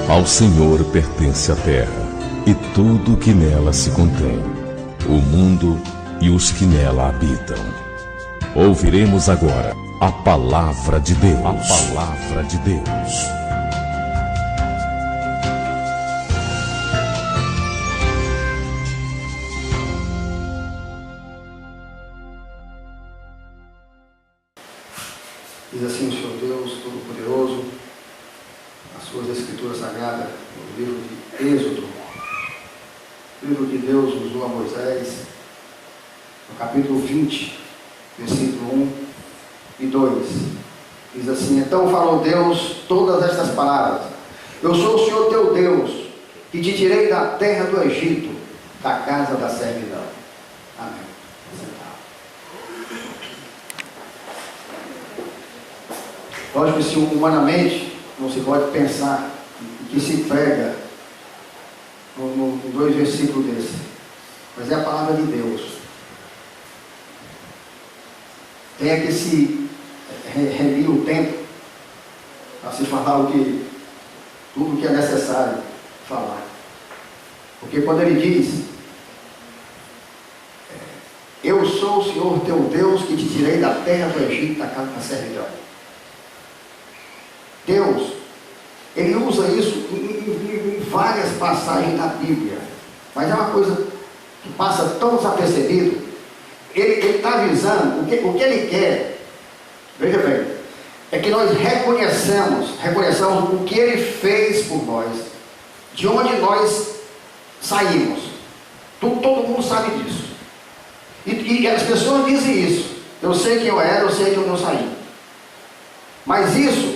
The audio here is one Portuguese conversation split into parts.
Ao Senhor pertence a terra e tudo o que nela se contém, o mundo e os que nela habitam. Ouviremos agora a palavra de Deus. A palavra de Deus. Diz assim o Senhor Deus Todo-Poderoso, as suas escrituras sagradas, no livro de Êxodo, o livro que Deus usou a Moisés, no capítulo 20, versículo 1 e 2. Diz assim: então falou Deus todas estas palavras: eu sou o Senhor teu Deus, que te tirei da terra do Egito, da casa da servidão. Amém. Lógico que se humanamente não se pode pensar que se prega em dois versículos desses, mas é a palavra de Deus. Tem que se remir o tempo para se falar tudo o que é necessário falar. Porque quando ele diz: eu sou o Senhor teu Deus, que te tirei da terra do Egito, da casa da servidão. Deus, ele usa isso em várias passagens da Bíblia, mas é uma coisa que passa tão desapercebido. Ele está avisando o que ele quer. Veja bem, é que nós reconheçamos o que ele fez por nós, de onde nós saímos. Todo mundo sabe disso. E as pessoas dizem isso: eu sei quem eu era, eu sei de onde eu saí. Mas isso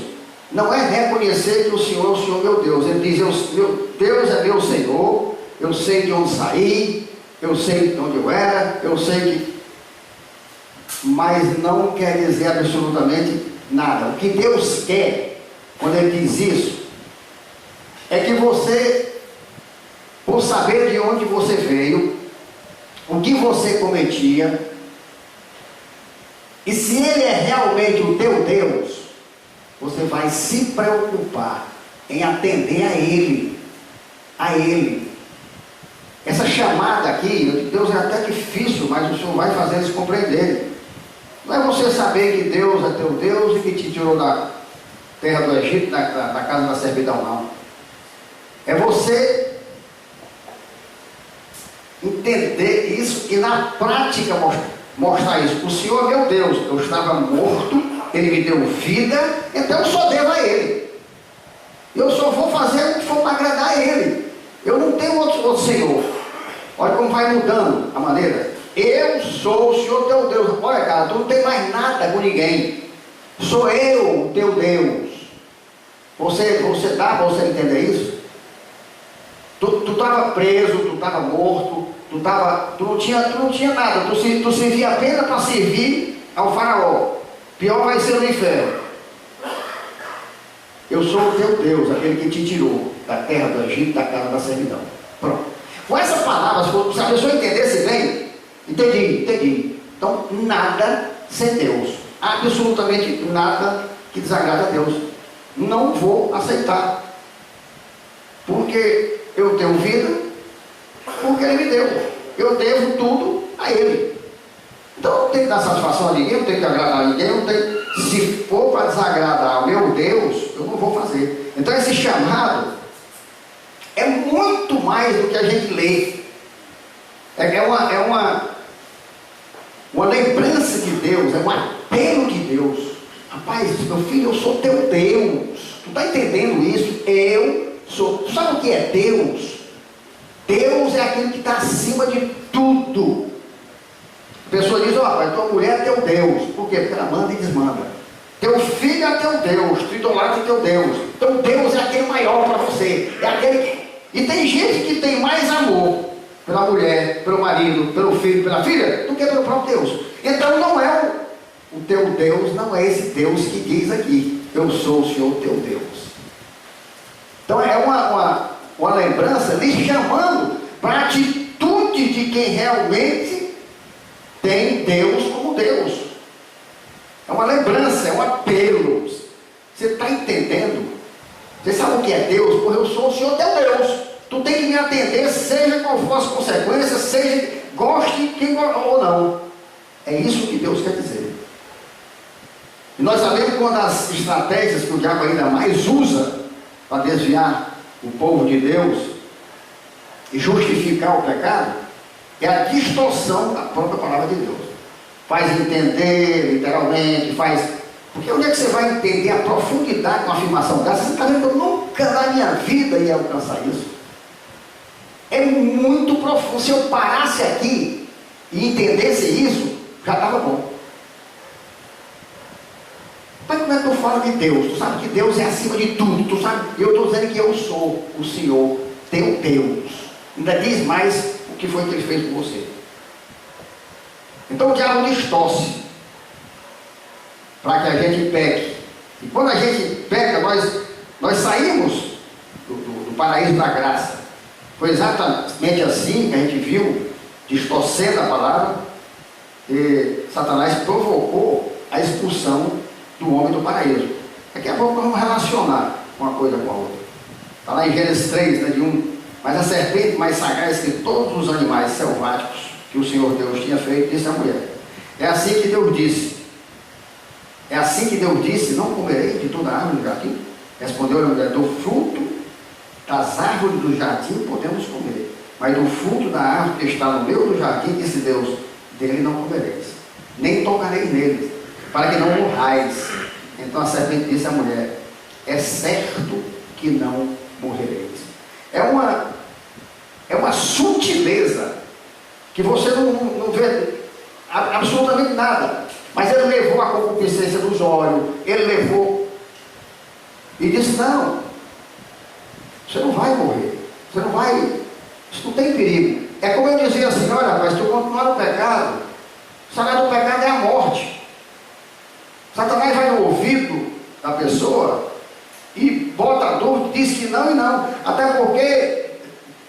não é reconhecer que o Senhor é o Senhor meu Deus. Ele diz: meu Deus é meu Senhor, eu sei de onde saí, eu sei de onde eu era, eu sei que... Mas não quer dizer absolutamente nada. O que Deus quer, quando Ele diz isso, é que você, por saber de onde você veio, o que você cometia, e se Ele é realmente o teu Deus, você vai se preocupar em atender a Ele. A Ele. Essa chamada aqui, Deus, é até difícil, mas o Senhor vai fazer eles compreenderem. Não é você saber que Deus é teu Deus e que te tirou da terra do Egito, da casa da servidão, não. É você entender isso e na prática mostrar isso. O Senhor é meu Deus, eu estava morto, Ele me deu vida, então eu só devo a Ele. Eu só vou fazer o que for para agradar a Ele. Eu não tenho outro Senhor. Olha como vai mudando a maneira. Eu sou o Senhor teu Deus. Olha, cara, tu não tem mais nada com ninguém. Sou eu o teu Deus. Você dá para você entender isso? Tu estava preso, tu estava morto, tu não tinha nada. Tu servia apenas para servir ao faraó. Pior vai ser o inferno. Eu sou o teu Deus, aquele que te tirou da terra do Egito, da casa da servidão. Pronto. Com essa palavra, se a pessoa entendesse bem, entendi. Então, nada sem Deus. Absolutamente nada que desagrada a Deus. Não vou aceitar. Porque eu tenho vida, porque Ele me deu. Eu devo tudo a Ele. Então eu não tenho que dar satisfação a ninguém, eu não tenho que agradar a ninguém, eu não tenho... Se for para desagradar o meu Deus, eu não vou fazer. Então esse chamado é muito mais do que a gente lê. É uma lembrança de Deus, é um apelo de Deus. Rapaz, meu filho, eu sou teu Deus. Tu está entendendo isso? Eu sou. Tu sabe o que é Deus? Deus é aquele que está acima de tudo. A pessoa diz: ó, rapaz, tua mulher é teu Deus. Por quê? Porque ela manda e desmanda. Teu filho é teu Deus, tu idolatra teu Deus. Então Deus é aquele maior para você. É aquele que... E tem gente que tem mais amor pela mulher, pelo marido, pelo filho, pela filha, do que pelo próprio Deus. Então não é o teu Deus, não é esse Deus que diz aqui: eu sou o Senhor teu Deus. Então é uma lembrança lhe chamando para a atitude de quem realmente tem Deus como Deus. É uma lembrança, é um apelo. Você está entendendo? Você sabe o que é Deus? Porque eu sou o Senhor teu Deus. Tu tem que me atender, seja qual for as consequências, seja goste quem ou não. É isso que Deus quer dizer. E nós sabemos que uma das estratégias que o diabo ainda mais usa para desviar o povo de Deus e justificar o pecado é a distorção da própria palavra de Deus. Faz entender, literalmente, faz... Porque onde é que você vai entender a profundidade de uma afirmação dessa? Você está vendo que eu nunca na minha vida ia alcançar isso. É muito profundo. Se eu parasse aqui e entendesse isso, já estava bom. Mas como é que tu fala de Deus? Tu sabe que Deus é acima de tudo. Tu sabe, eu estou dizendo que eu sou o Senhor, teu Deus. Ainda diz mais o que foi que ele fez com você. Então o diabo distorce para que a gente peque. E quando a gente peca, nós saímos do paraíso da graça. Foi exatamente assim que a gente viu, distorcendo a palavra, e Satanás provocou a expulsão do homem do paraíso. Daqui a pouco nós vamos relacionar uma coisa com a outra. Está lá em Gênesis 3, né, mas a serpente mais sagaz que todos os animais selváticos que o Senhor Deus tinha feito, disse à mulher. É assim que Deus disse. É assim que Deus disse, não comerei de toda árvore do jardim? Respondeu a mulher, do fruto das árvores do jardim podemos comer, mas do fruto da árvore que está no meio do jardim, disse Deus, dele não comereis, nem tocareis nele, para que não morrais. Então a serpente disse à mulher, é certo que não morrereis. É uma sutileza que você não vê absolutamente nada. Mas ele levou a concupiscência dos olhos, ele levou e disse, não, você não vai morrer, você não vai, isso não tem perigo. É como eu dizia assim, olha rapaz, se tu continuar no pecado, o salário do pecado é a morte. Satanás vai no ouvido da pessoa e bota a dúvida, diz que não e não, até porque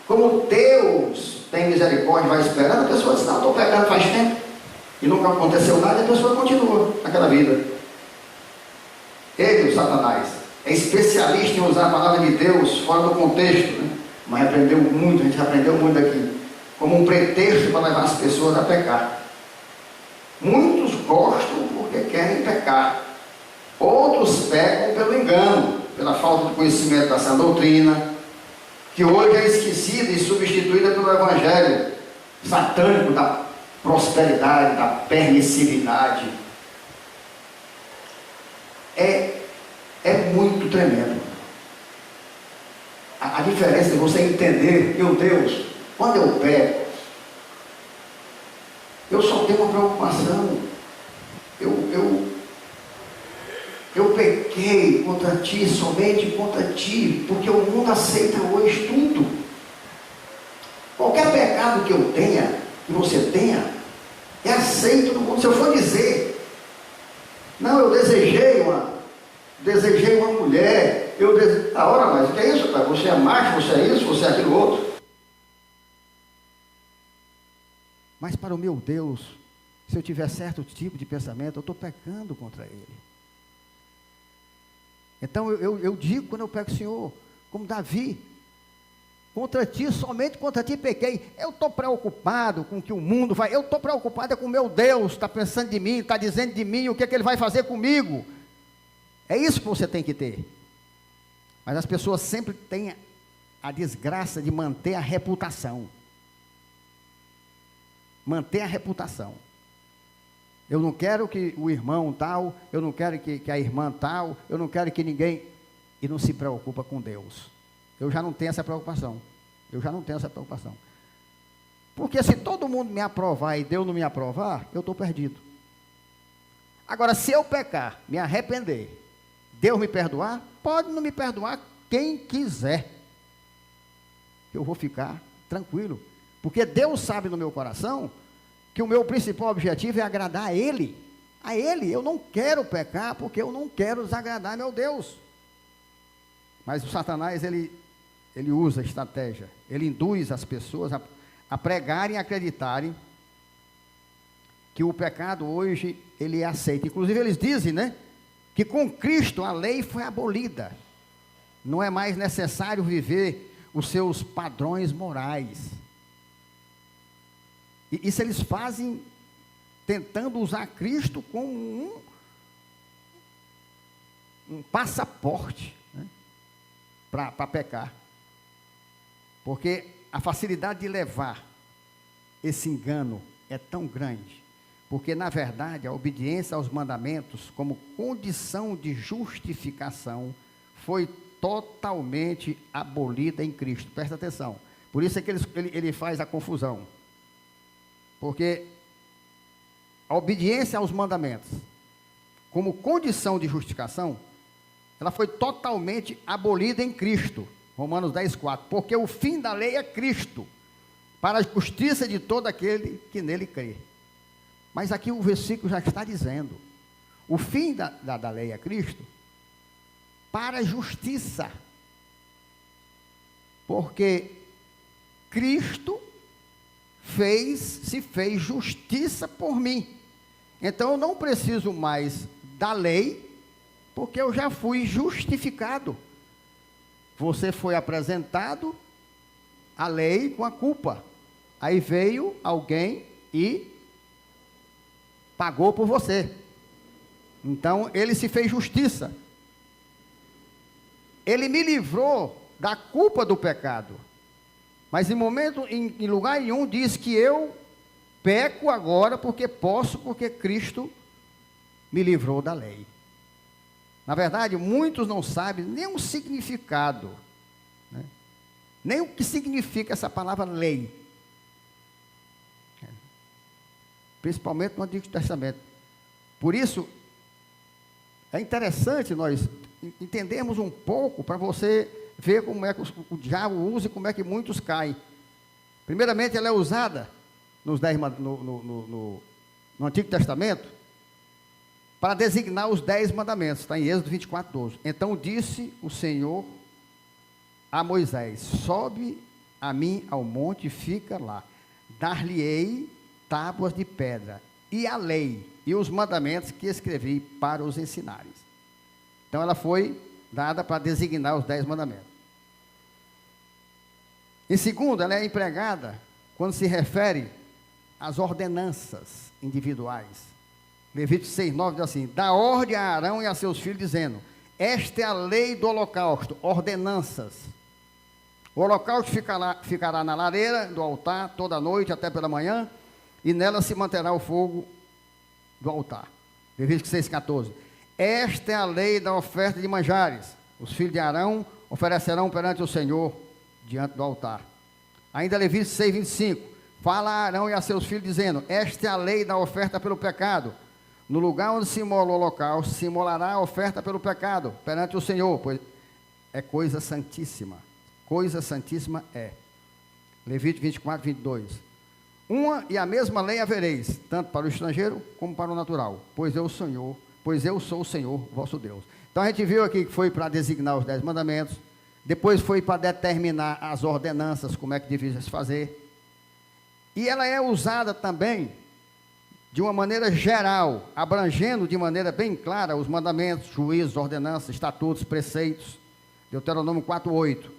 como Deus tem misericórdia e vai esperando, a pessoa diz, não, estou pecando faz tempo e nunca aconteceu nada, e a pessoa continua naquela vida. Ele, o Satanás, é especialista em usar a palavra de Deus fora do contexto, né? Mas aprendeu muito, a gente aprendeu muito aqui, como um pretexto para levar as pessoas a pecar. Muitos gostam porque querem pecar, outros pecam pelo engano, pela falta de conhecimento da sã doutrina, que hoje é esquecida e substituída pelo evangelho satânico da prosperidade, da permissividade. É muito tremendo. A diferença de você entender, meu Deus, quando eu peco, eu só tenho uma preocupação. Eu pequei contra ti, somente contra ti, porque o mundo aceita hoje tudo. Qualquer pecado que eu tenha, que você tenha, é aceito no mundo. Se eu for dizer, não, eu desejei uma mulher, ora, mas o que é isso, pai? Você é macho, você é isso, você é aquilo outro. Mas para o meu Deus, se eu tiver certo tipo de pensamento, eu estou pecando contra Ele. Então eu digo quando eu peco, Senhor, como Davi, contra ti, somente contra ti pequei. Eu estou preocupado com o que o mundo vai, eu estou preocupado com o meu Deus, está pensando de mim, está dizendo de mim, o que é que Ele vai fazer comigo. É isso que você tem que ter. Mas as pessoas sempre têm a desgraça de manter a reputação. Manter a reputação. Eu não quero que o irmão tal, eu não quero que a irmã tal, eu não quero que ninguém... E não se preocupa com Deus. Eu já não tenho essa preocupação. Porque se todo mundo me aprovar e Deus não me aprovar, eu estou perdido. Agora, se eu pecar, me arrepender, Deus me perdoar, pode não me perdoar quem quiser. Eu vou ficar tranquilo. Porque Deus sabe no meu coração que o meu principal objetivo é agradar a Ele. A Ele, eu não quero pecar porque eu não quero desagradar meu Deus. Mas o Satanás, ele usa a estratégia. Ele induz as pessoas a pregarem e acreditarem que o pecado hoje, ele é aceito. Inclusive eles dizem, né, que com Cristo a lei foi abolida. não é mais necessário viver os seus padrões morais. E isso eles fazem tentando usar Cristo como um passaporte, né, para pecar. Porque a facilidade de levar esse engano é tão grande, porque na verdade a obediência aos mandamentos como condição de justificação foi totalmente abolida em Cristo. Presta atenção. Por isso é que ele faz a confusão. Porque a obediência aos mandamentos como condição de justificação, ela foi totalmente abolida em Cristo. Romanos 10:4. Porque o fim da lei é Cristo, para a justiça de todo aquele que nele crê. Mas aqui o versículo já está dizendo, o fim da lei é Cristo, para a justiça. Porque Cristo se fez justiça por mim. Então eu não preciso mais da lei, porque eu já fui justificado. Você foi apresentado a lei com a culpa. Aí veio alguém e pagou por você. Então ele se fez justiça. Ele me livrou da culpa do pecado. Mas em lugar nenhum diz que eu peco agora porque posso, porque Cristo me livrou da lei. Na verdade, muitos não sabem nem o significado, né? Nem o que significa essa palavra lei. Principalmente no Antigo Testamento. Por isso, é interessante nós entendermos um pouco, para você ver como é que o diabo usa e como é que muitos caem. Primeiramente, ela é usada no Antigo Testamento para designar os 10 mandamentos. Está em Êxodo 24:12. Então disse o Senhor a Moisés: sobe a mim ao monte e fica lá. Dar-lhe-ei tábuas de pedra e a lei e os mandamentos que escrevi para os ensinares. Então ela foi dada para designar os 10 mandamentos. Em segundo, ela é empregada quando se refere às ordenanças individuais. Levítico 6:9 diz assim: dá ordem a Arão e a seus filhos, dizendo: esta é a lei do holocausto, ordenanças. O holocausto ficará na lareira do altar toda noite até pela manhã, e nela se manterá o fogo do altar. Levítico 6:14. Esta é a lei da oferta de manjares. Os filhos de Arão oferecerão perante o Senhor diante do altar. Ainda Levítico 6:25. Fala a Arão e a seus filhos, dizendo: esta é a lei da oferta pelo pecado. No lugar onde se imola o holocausto, se imolará a oferta pelo pecado perante o Senhor, pois é coisa santíssima. Coisa santíssima é. Levítico 24:22. Uma e a mesma lei havereis, tanto para o estrangeiro como para o natural, pois eu sou o Senhor vosso Deus. Então a gente viu aqui que foi para designar os 10 mandamentos, depois foi para determinar as ordenanças, como é que devia se fazer. E ela é usada também de uma maneira geral, abrangendo de maneira bem clara os mandamentos, juízos, ordenanças, estatutos, preceitos. Deuteronômio 4:8.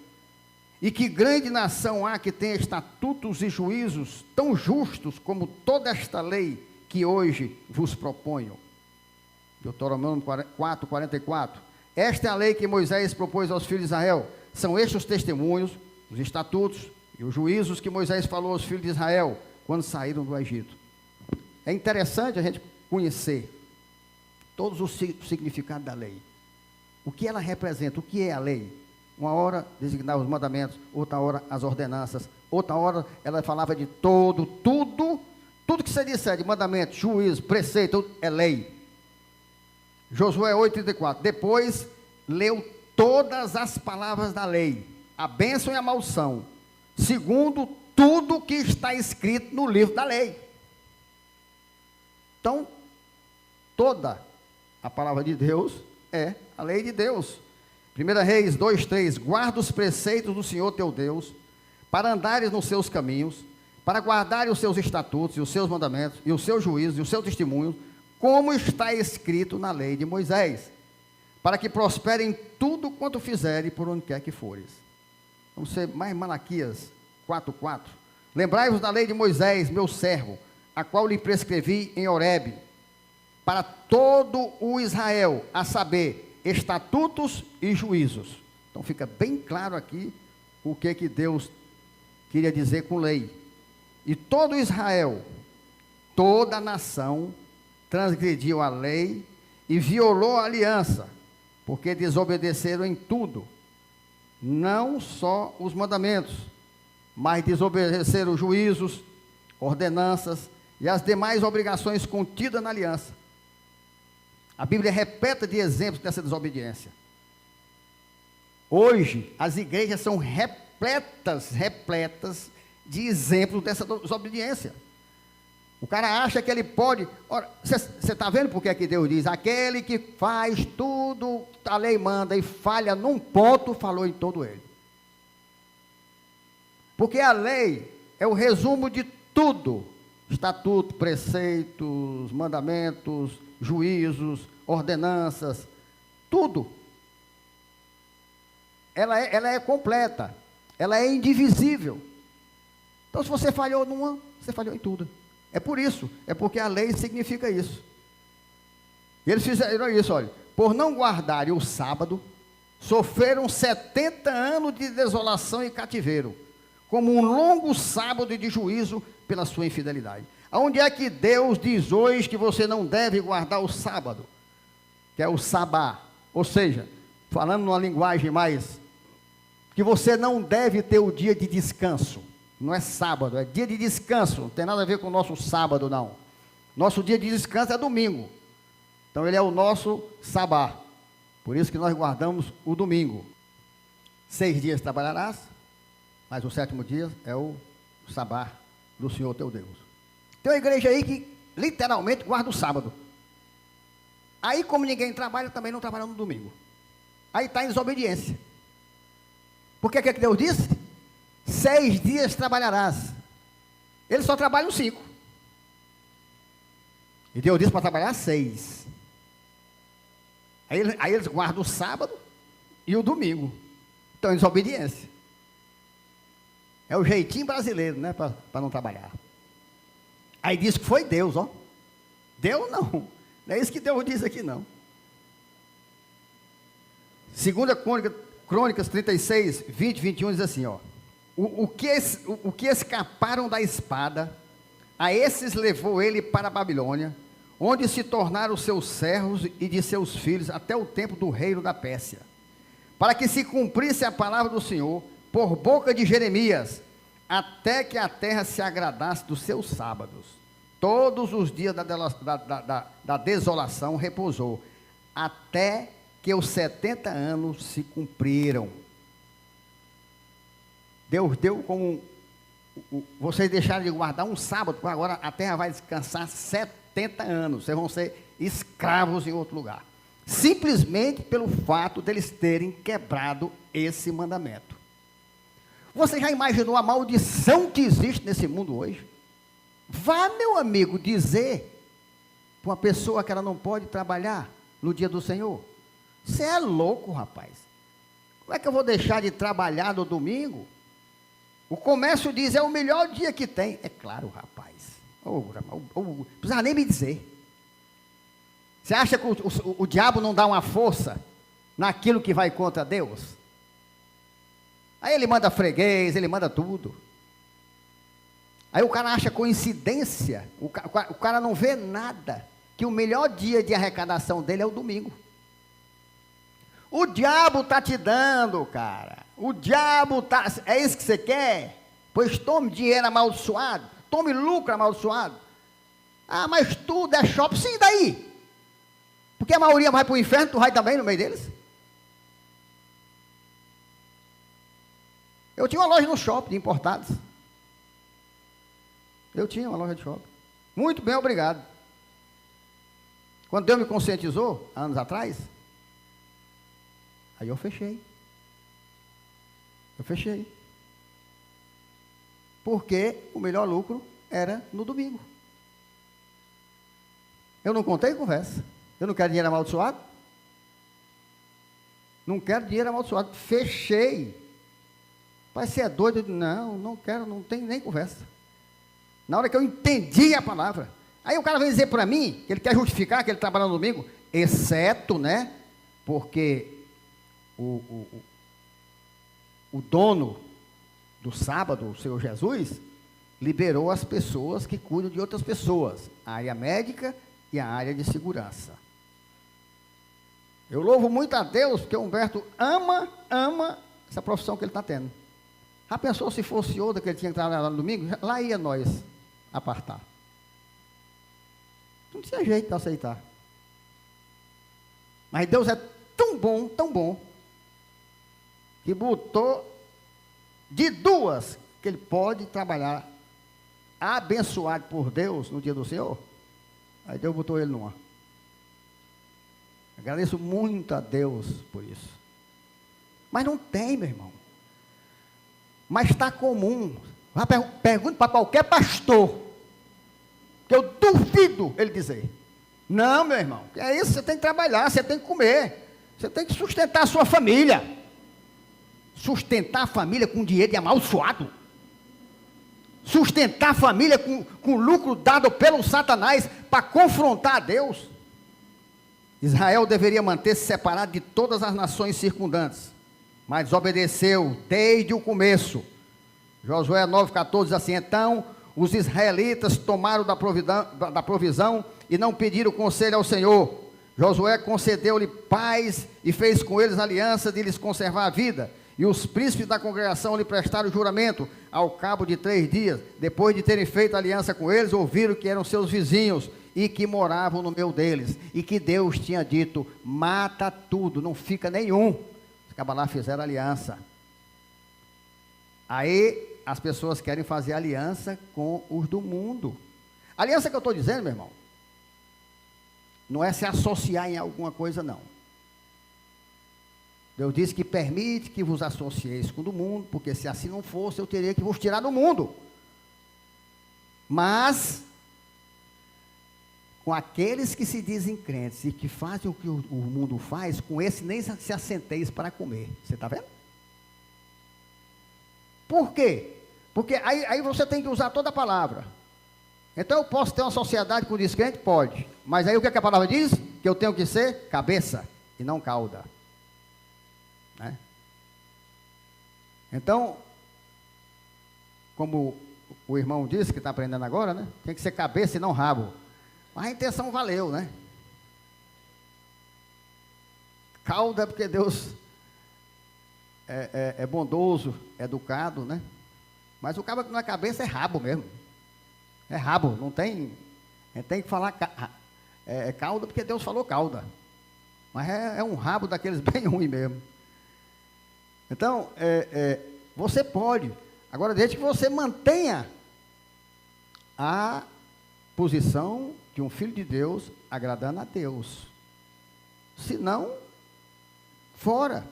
E que grande nação há que tenha estatutos e juízos tão justos como toda esta lei que hoje vos proponho. Deuteronômio 4:44. Esta é a lei que Moisés propôs aos filhos de Israel. São estes os testemunhos, os estatutos e os juízos que Moisés falou aos filhos de Israel quando saíram do Egito. É interessante a gente conhecer todos os significados da lei. O que ela representa, o que é a lei? Uma hora designava os mandamentos, outra hora as ordenanças, outra hora ela falava de tudo que você disser de mandamento, juízo, preceito, é lei. Josué 8:34. Depois leu todas as palavras da lei, a bênção e a maldição, segundo tudo que está escrito no livro da lei. Então, toda a palavra de Deus é a lei de Deus. 1 Reis 2:3. Guarda os preceitos do Senhor teu Deus, para andares nos seus caminhos, para guardares os seus estatutos e os seus mandamentos, e os seus juízos e os seus testemunhos, como está escrito na lei de Moisés, para que prospere em tudo quanto fizerem por onde quer que fores. Vamos ser mais Malaquias 4:4. Lembrai-vos da lei de Moisés, meu servo, a qual lhe prescrevi em Horebe, para todo o Israel, a saber, estatutos e juízos. Então fica bem claro aqui o que Deus queria dizer com lei. E todo Israel, toda a nação, transgrediu a lei e violou a aliança, porque desobedeceram em tudo, não só os mandamentos, mas desobedeceram os juízos, ordenanças e as demais obrigações contidas na aliança. A Bíblia é repleta de exemplos dessa desobediência. Hoje, as igrejas são repletas de exemplos dessa desobediência. O cara acha que ele pode... Ora, você está vendo por que é que Deus diz? Aquele que faz tudo, a lei manda, e falha num ponto, falou em todo ele. Porque a lei é o resumo de tudo. Estatuto, preceitos, mandamentos, juízos, ordenanças, tudo. Ela é completa, ela é indivisível. Então, se você falhou numa, você falhou em tudo. É por isso, é porque a lei significa isso. E eles fizeram isso, olha, por não guardarem o sábado, sofreram 70 anos de desolação e cativeiro, como um longo sábado de juízo pela sua infidelidade. Aonde é que Deus diz hoje que você não deve guardar o sábado? Que é o sabá, ou seja, falando numa linguagem mais, que você não deve ter o dia de descanso. Não é sábado, é dia de descanso, não tem nada a ver com o nosso sábado, não. Nosso dia de descanso é domingo. Então ele é o nosso sabá. Por isso que nós guardamos o domingo. 6 dias trabalharás, mas o 7º dia é o sabá do Senhor teu Deus. Tem uma igreja aí que literalmente guarda o sábado. Aí, como ninguém trabalha, também não trabalha no domingo. Aí está em desobediência. Porque o que Deus disse? 6 dias trabalharás. Eles só trabalham 5. E Deus disse para trabalhar 6. Aí eles guardam o sábado e o domingo. Estão em desobediência. É o jeitinho brasileiro, né? Para não trabalhar. Aí diz que foi Deus, ó. Deus não. Não é isso que Deus diz aqui, não. 2 Crônicas 36, 20, 21 diz assim, ó. O que escaparam da espada, a esses levou ele para a Babilônia, onde se tornaram seus servos e de seus filhos até o tempo do reino da Pérsia, para que se cumprisse a palavra do Senhor por boca de Jeremias, até que a terra se agradasse dos seus sábados. Todos os dias da desolação repousou, até que os 70 anos se cumpriram. Deus deu como vocês deixaram de guardar um sábado, porque agora a terra vai descansar 70 anos. Vocês vão ser escravos em outro lugar. Simplesmente pelo fato deles terem quebrado esse mandamento. Você já imaginou a maldição que existe nesse mundo hoje? Vá, meu amigo, dizer para uma pessoa que ela não pode trabalhar no dia do Senhor. Você é louco, rapaz. Como é que eu vou deixar de trabalhar no domingo? O comércio diz, é o melhor dia que tem. É claro, rapaz. Não precisa nem me dizer. Você acha que o diabo não dá uma força naquilo que vai contra Deus? Aí ele manda freguês, ele manda tudo. Aí o cara acha coincidência, o cara não vê nada, que o melhor dia de arrecadação dele é o domingo. O diabo está te dando, cara. O diabo está... É isso que você quer? Pois tome dinheiro amaldiçoado. Tome lucro amaldiçoado. Ah, mas tudo é shopping. Sim, daí? Porque a maioria vai para o inferno, tu vai também no meio deles? Eu tinha uma loja no shopping de importados. Eu tinha uma loja de shopping. Muito bem, obrigado. Quando Deus me conscientizou, anos atrás... Aí eu fechei. Porque o melhor lucro era no domingo. Eu não contei conversa. Eu não quero dinheiro amaldiçoado. Não quero dinheiro amaldiçoado. Fechei. Pai, você é doido? Eu digo, não quero, não tem nem conversa. Na hora que eu entendi a palavra. Aí o cara vem dizer para mim, que ele quer justificar que ele trabalha no domingo, exceto, né? Porque o dono do sábado, o Senhor Jesus, liberou as pessoas que cuidam de outras pessoas, a área médica e a área de segurança. Eu louvo muito a Deus, porque o Humberto ama essa profissão que ele está tendo. Já pensou se fosse outra que ele tinha que trabalhar no domingo? Lá ia nós apartar. Não tinha jeito de aceitar. Mas Deus é tão bom, que botou de duas que ele pode trabalhar abençoado por Deus no dia do Senhor. Aí Deus botou ele numa. Agradeço muito a Deus por isso. Mas não tem, meu irmão. Mas está comum. Pergunte para qualquer pastor, que eu duvido ele dizer. Não, meu irmão, é isso, você tem que trabalhar, você tem que comer, você tem que sustentar a sua família. Sustentar a família com dinheiro de amaldiçoado. Sustentar a família com lucro dado pelo Satanás para confrontar a Deus. Israel deveria manter-se separado de todas as nações circundantes, mas obedeceu desde o começo. Josué 9,14 diz assim: então os israelitas tomaram da provisão e não pediram conselho ao Senhor. Josué concedeu-lhe paz e fez com eles aliança de lhes conservar a vida. E os príncipes da congregação lhe prestaram juramento. Ao cabo de 3 dias, depois de terem feito aliança com eles, ouviram que eram seus vizinhos e que moravam no meio deles, e que Deus tinha dito: mata tudo, não fica nenhum. Os cabalá fizeram aliança. Aí as pessoas querem fazer aliança com os do mundo. A aliança que eu estou dizendo, meu irmão, não é se associar em alguma coisa, não. Deus disse que permite que vos associeis com o do mundo, porque se assim não fosse, eu teria que vos tirar do mundo. Mas com aqueles que se dizem crentes e que fazem o que o mundo faz, com esse nem se assenteis para comer. Você está vendo? Por quê? Porque aí você tem que usar toda a palavra. Então eu posso ter uma sociedade com descrente? Pode. Mas aí o que a palavra diz? Que eu tenho que ser cabeça e não cauda. Né? Então, como o irmão disse, que está aprendendo agora, né? Tem que ser cabeça e não rabo. Mas a intenção valeu, né? Cauda, porque Deus é bondoso, educado, né? Mas o cara que não é cabeça é rabo mesmo. É rabo, não tem. Tem que falar cauda, porque Deus falou cauda. Mas é um rabo daqueles bem ruim mesmo. Então, você pode. Agora, desde que você mantenha a posição de um filho de Deus, agradando a Deus. Se não, fora.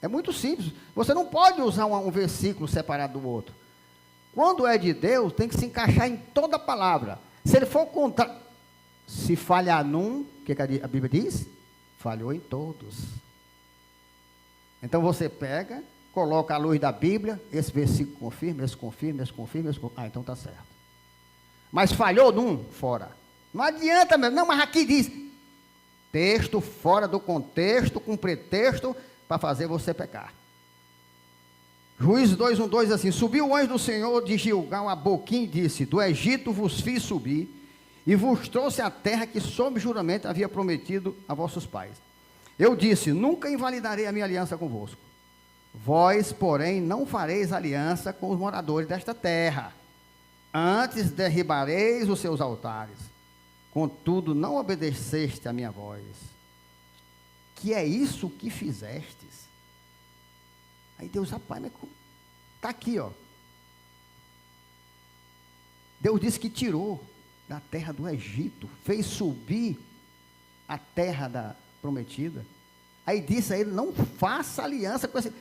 É muito simples. Você não pode usar um versículo separado do outro. Quando é de Deus, tem que se encaixar em toda a palavra. Se ele for contra, se falhar num, o que a Bíblia diz? Falhou em todos. Então você pega, coloca a luz da Bíblia, esse versículo confirma, esse confirma, esse confirma, esse confirma. Ah, então está certo. Mas falhou num, fora. Não adianta mesmo. Não, mas aqui diz texto fora do contexto, com pretexto, para fazer você pecar. Juízes 2:1 diz assim: subiu o anjo do Senhor de Gilgal a Boquim e disse: do Egito vos fiz subir, e vos trouxe a terra que sob juramento havia prometido a vossos pais. Eu disse: nunca invalidarei a minha aliança convosco. Vós, porém, não fareis aliança com os moradores desta terra. Antes derribareis os seus altares. Contudo, não obedeceste a minha voz. Que é isso que fizestes? Aí Deus, rapaz, mas está aqui, ó. Deus disse que tirou da terra do Egito, fez subir a terra da prometida. Aí disse a ele: não faça aliança com esse.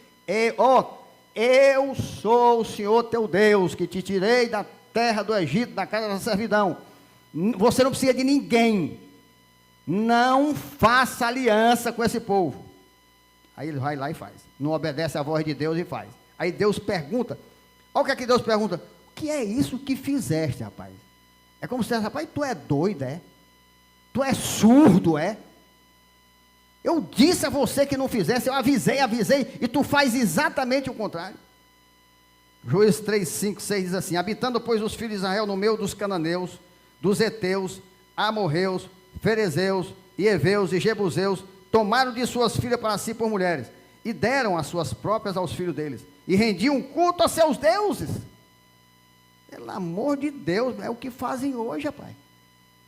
Eu sou o Senhor teu Deus, que te tirei da terra do Egito, da casa da servidão. Você não precisa de ninguém. Não faça aliança com esse povo. Aí ele vai lá e faz. Não obedece à voz de Deus e faz. Aí Deus pergunta, olha o que é que Deus pergunta, o que é isso que fizeste, rapaz? É como se dissesse, rapaz, tu é doido, é? Tu é surdo, é? Eu disse a você que não fizesse, eu avisei, e tu faz exatamente o contrário. Juízes 3, 5, 6 diz assim, habitando, pois, os filhos de Israel no meio dos cananeus, dos heteus, amorreus, ferezeus, e heveus e jebuseus, tomaram de suas filhas para si por mulheres, e deram as suas próprias aos filhos deles, e rendiam culto a seus deuses. Pelo amor de Deus, é o que fazem hoje, rapaz.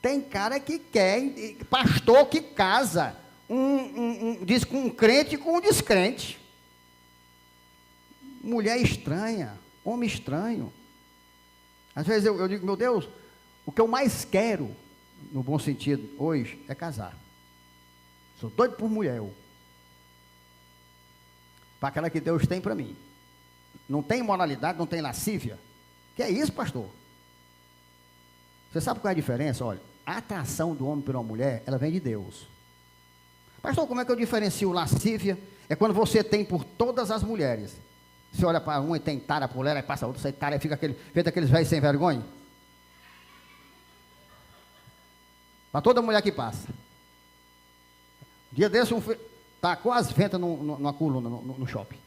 Tem cara que quer, pastor que casa, diz com um crente e com um descrente. Mulher estranha, homem estranho. Às vezes eu digo, meu Deus, o que eu mais quero, no bom sentido, hoje, é casar. Sou doido por mulher, para aquela que Deus tem para mim. Não tem moralidade, não tem lascívia. Que é isso, pastor? Você sabe qual é a diferença? Olha, a atração do homem por uma mulher, ela vem de Deus. Pastor, como é que eu diferencio lascívia? É quando você tem por todas as mulheres. Você olha para uma e tem tara por ela, aí passa outra, sai tara, e fica feito aqueles velhos sem vergonha. Para toda mulher que passa. Dia desse, tacou as ventas numa coluna, no shopping.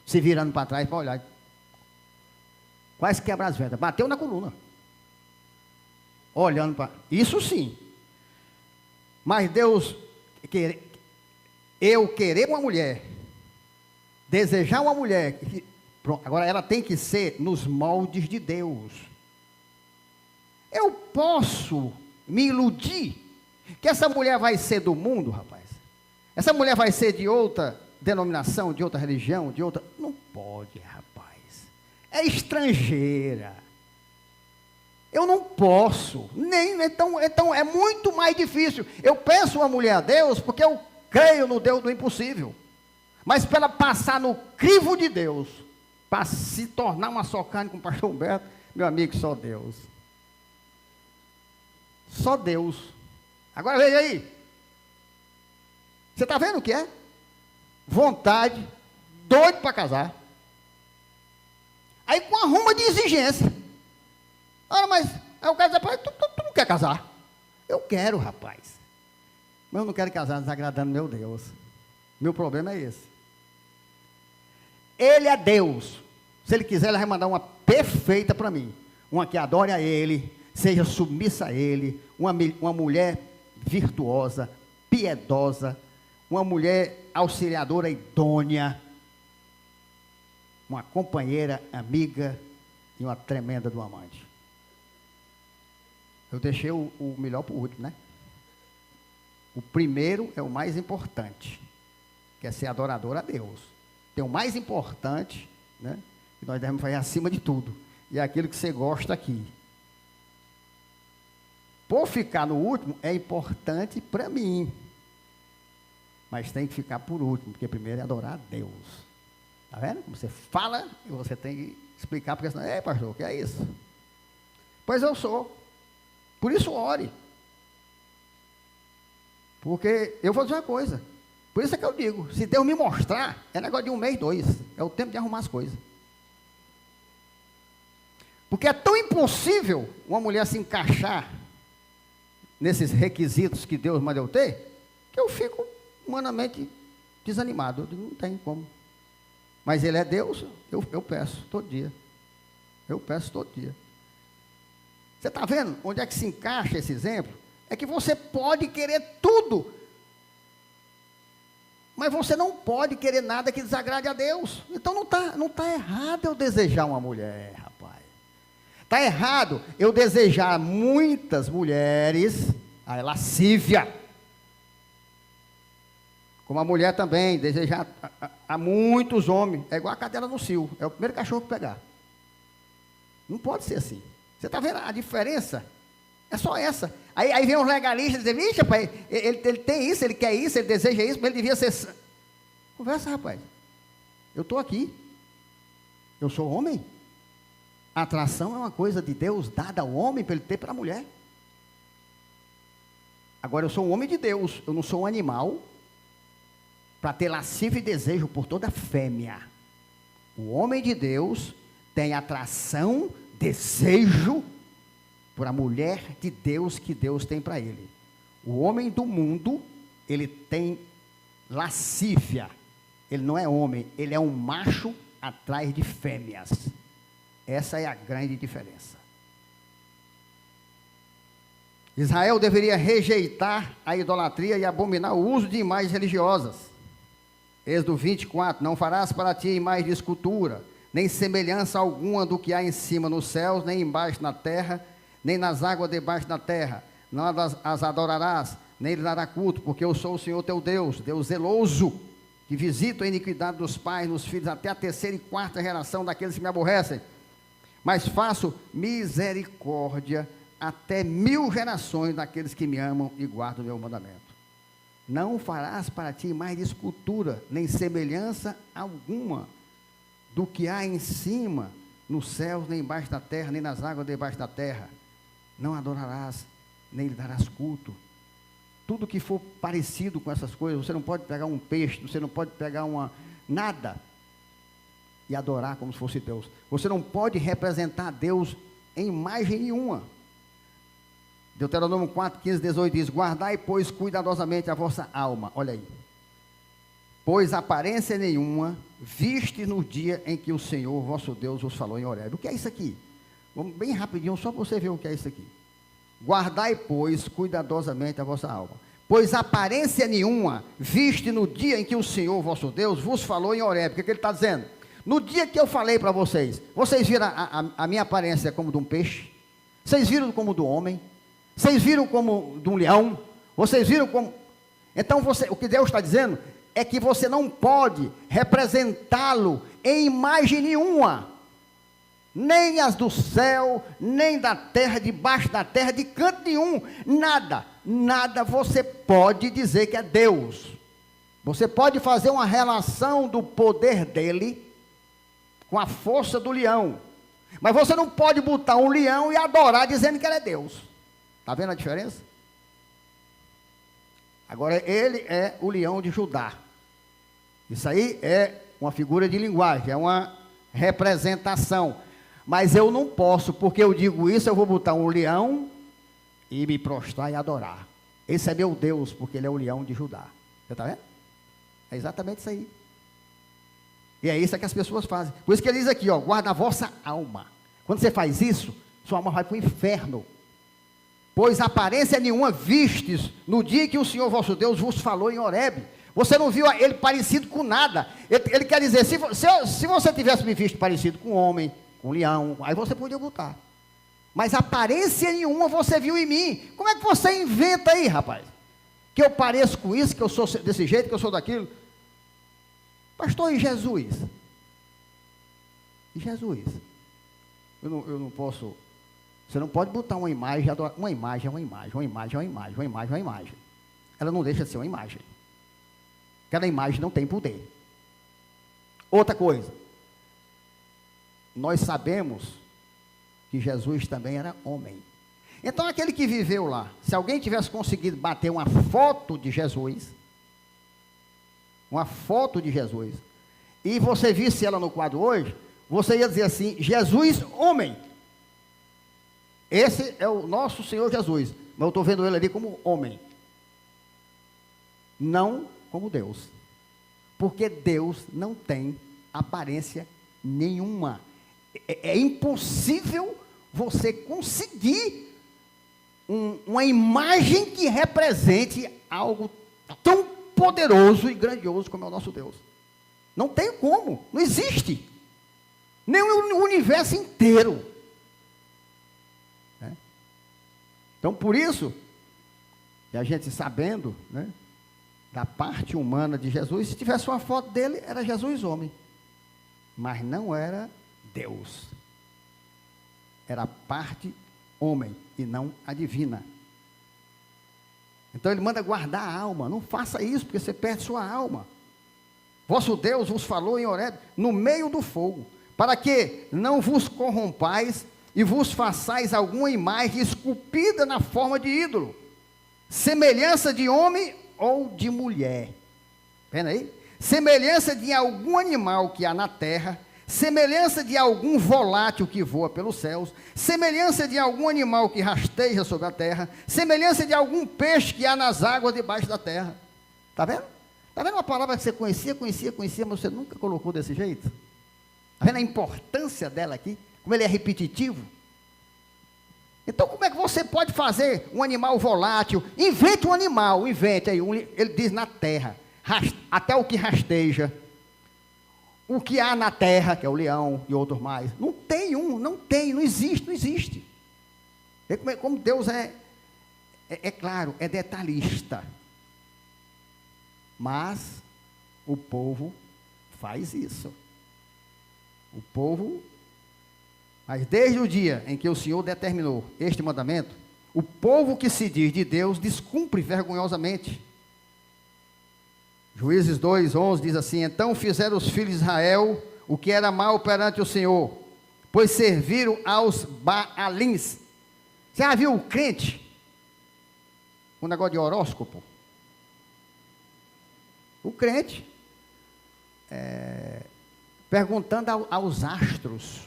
Se virando para trás para olhar. Quase quebra as ventas. Bateu na coluna. Olhando para... Isso sim. Mas Deus... Eu querer uma mulher... Desejar uma mulher... Pronto, agora ela tem que ser nos moldes de Deus. Eu posso me iludir que essa mulher vai ser do mundo, rapaz. Essa mulher vai ser de outra denominação, de outra religião, de outra... Não pode, rapaz. É estrangeira. Eu não posso. Então é muito mais difícil. Eu peço uma mulher a Deus porque eu creio no Deus do impossível. Mas para ela passar no crivo de Deus, para se tornar uma só carne com o pastor Humberto, meu amigo, só Deus. Só Deus. Agora veja aí. Você está vendo o que é? Vontade, doido para casar. Aí com arruma de exigência. Ora, mas aí o cara diz, tu não quer casar? Eu quero, rapaz. Mas eu não quero casar desagradando meu Deus. Meu problema é esse. Ele é Deus. Se Ele quiser, Ele vai mandar uma perfeita para mim. Uma que adore a Ele, seja submissa a Ele, uma mulher virtuosa, piedosa, uma mulher auxiliadora idônea, uma companheira, amiga e uma tremenda do amante. Eu deixei o melhor para o último, né? O primeiro é o mais importante, que é ser adorador a Deus. Tem o mais importante, né? Que nós devemos fazer acima de tudo. E é aquilo que você gosta aqui. Por ficar no último é importante para mim. Mas tem que ficar por último, porque primeiro é adorar a Deus. Está vendo? Você fala e você tem que explicar, porque senão, pastor, o que é isso? Pois eu sou. Por isso ore. Porque eu vou dizer uma coisa. Por isso é que eu digo, se Deus me mostrar, é negócio de 1 mês, 2. É o tempo de arrumar as coisas. Porque é tão impossível uma mulher se encaixar nesses requisitos que Deus manda eu ter, que eu fico humanamente desanimado. Eu digo, não tem como. Mas Ele é Deus, eu peço todo dia. Eu peço todo dia. Você está vendo onde é que se encaixa esse exemplo? É que você pode querer tudo, mas você não pode querer nada que desagrade a Deus. Então não tá errado eu desejar uma mulher, rapaz. Está errado eu desejar muitas mulheres, a lascívia. Como a mulher também, desejar a muitos homens. É igual a cadela no cio, é o primeiro cachorro que pegar. Não pode ser assim. Você está vendo a diferença? É só essa. Aí vem os legalistas e dizem, vixe, rapaz, ele tem isso, ele quer isso, ele deseja isso, mas ele devia ser... Conversa, rapaz. Eu estou aqui. Eu sou homem. A atração é uma coisa de Deus dada ao homem para ele ter para a mulher. Agora, eu sou um homem de Deus, eu não sou um animal. para ter lascívia e desejo por toda fêmea. O homem de Deus tem atração, desejo por a mulher de Deus que Deus tem para ele. O homem do mundo, ele tem lascívia. Ele não é homem, ele é um macho atrás de fêmeas. Essa é a grande diferença. Israel deveria rejeitar a idolatria e abominar o uso de imagens religiosas. Êxodo 24, não farás para ti imagem de escultura, nem semelhança alguma do que há em cima nos céus, nem embaixo na terra, nem nas águas debaixo da terra. Não as adorarás, nem lhe dará culto, porque eu sou o Senhor teu Deus, Deus zeloso, que visito a iniquidade dos pais nos filhos até a terceira e quarta geração daqueles que me aborrecem. Mas faço misericórdia até 1000 gerações daqueles que me amam e guardam o meu mandamento. Não farás para ti mais de escultura, nem semelhança alguma do que há em cima, nos céus, nem embaixo da terra, nem nas águas debaixo da terra. Não adorarás, nem lhe darás culto. Tudo que for parecido com essas coisas, você não pode pegar um peixe, você não pode pegar nada e adorar como se fosse Deus. Você não pode representar Deus em imagem nenhuma. Deuteronômio 4, 15, 18 diz, guardai, pois, cuidadosamente a vossa alma. Olha aí. Pois aparência nenhuma viste no dia em que o Senhor, vosso Deus, vos falou em Horebe. O que é isso aqui? Vamos bem rapidinho, só para você ver o que é isso aqui. Guardai, pois, cuidadosamente a vossa alma. Pois aparência nenhuma viste no dia em que o Senhor, vosso Deus, vos falou em Horebe. O que é que ele está dizendo? No dia que eu falei para vocês, vocês viram a minha aparência como de um peixe? Vocês viram como do homem? Vocês viram como de um leão? Vocês viram como... Então, o que Deus está dizendo é que você não pode representá-lo em imagem nenhuma. Nem as do céu, nem da terra, debaixo da terra, de canto nenhum. Nada, nada você pode dizer que é Deus. Você pode fazer uma relação do poder dele com a força do leão. Mas você não pode botar um leão e adorar dizendo que ele é Deus. Está vendo a diferença? Agora, ele é o leão de Judá. Isso aí é uma figura de linguagem, é uma representação. Mas eu não posso, porque eu digo isso, eu vou botar um leão e me prostrar e adorar. Esse é meu Deus, porque ele é o leão de Judá. Você está vendo? É exatamente isso aí. E é isso que as pessoas fazem. Por isso que ele diz aqui, ó, guarda a vossa alma. Quando você faz isso, sua alma vai para o inferno. Pois aparência nenhuma vistes no dia que o Senhor vosso Deus vos falou em Horebe. Você não viu ele parecido com nada. Ele quer dizer, se você tivesse me visto parecido com um homem, com um leão, aí você podia botar. Mas aparência nenhuma você viu em mim. Como é que você inventa aí, rapaz? Que eu pareço com isso, que eu sou desse jeito, que eu sou daquilo. Pastor, e Jesus? E Jesus? Eu não posso... Você não pode botar uma imagem, uma imagem é uma imagem, uma imagem é uma imagem, uma imagem é uma imagem. Ela não deixa de ser uma imagem. Aquela imagem não tem poder. Outra coisa, nós sabemos que Jesus também era homem. Então aquele que viveu lá, se alguém tivesse conseguido bater uma foto de Jesus, e você visse ela no quadro hoje, você ia dizer assim, Jesus homem. Esse é o nosso Senhor Jesus, mas eu estou vendo ele ali como homem, não como Deus, porque Deus não tem aparência nenhuma. É impossível você conseguir uma imagem que represente algo tão poderoso e grandioso como é o nosso Deus. Não tem como, não existe, nem o universo inteiro. Então, por isso, e a gente sabendo, né, da parte humana de Jesus, se tivesse uma foto dele, era Jesus homem. Mas não era Deus. Era a parte homem e não a divina. Então, ele manda guardar a alma. Não faça isso, porque você perde sua alma. Vosso Deus vos falou em Horebe, no meio do fogo, para que não vos corrompais e vos façais alguma imagem esculpida na forma de ídolo, semelhança de homem ou de mulher. Vendo aí? Semelhança de algum animal que há na terra, semelhança de algum volátil que voa pelos céus, semelhança de algum animal que rasteja sobre a terra, semelhança de algum peixe que há nas águas debaixo da terra. Está vendo? Está vendo uma palavra que você conhecia, mas você nunca colocou desse jeito? Está vendo a importância dela aqui? Como ele é repetitivo? Então, como é que você pode fazer um animal volátil? Invente um animal, invente aí. Ele diz na terra, até o que rasteja, o que há na terra, que é o leão e outros mais. Não tem, não existe. Como Deus é claro, é detalhista. Mas o povo faz isso. O povo, mas desde o dia em que o Senhor determinou este mandamento, o povo que se diz de Deus descumpre vergonhosamente. Juízes 2:11 diz assim: então fizeram os filhos de Israel o que era mal perante o Senhor, pois serviram aos Baalins. Você já viu o crente? Um negócio de horóscopo. O crente perguntando aos astros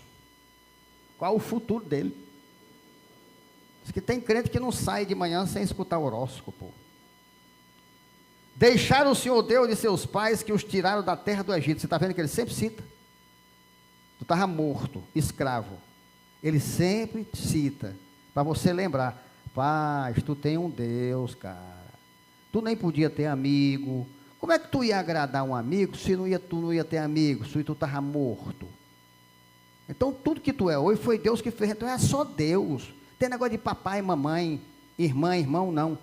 qual o futuro dele. Diz que tem crente que não sai de manhã sem escutar o horóscopo. Deixaram o Senhor Deus de seus pais que os tiraram da terra do Egito. Você está vendo que ele sempre cita? Tu estava morto, escravo. Ele sempre cita, para você lembrar. Paz, tu tem um Deus, cara. Tu nem podia ter amigo. Como é que tu ia agradar um amigo se tu não ia ter amigo, se tu estava morto? Então tudo que tu é hoje foi Deus que fez. Então é só Deus. Tem negócio de papai, mamãe, irmã, irmão, não.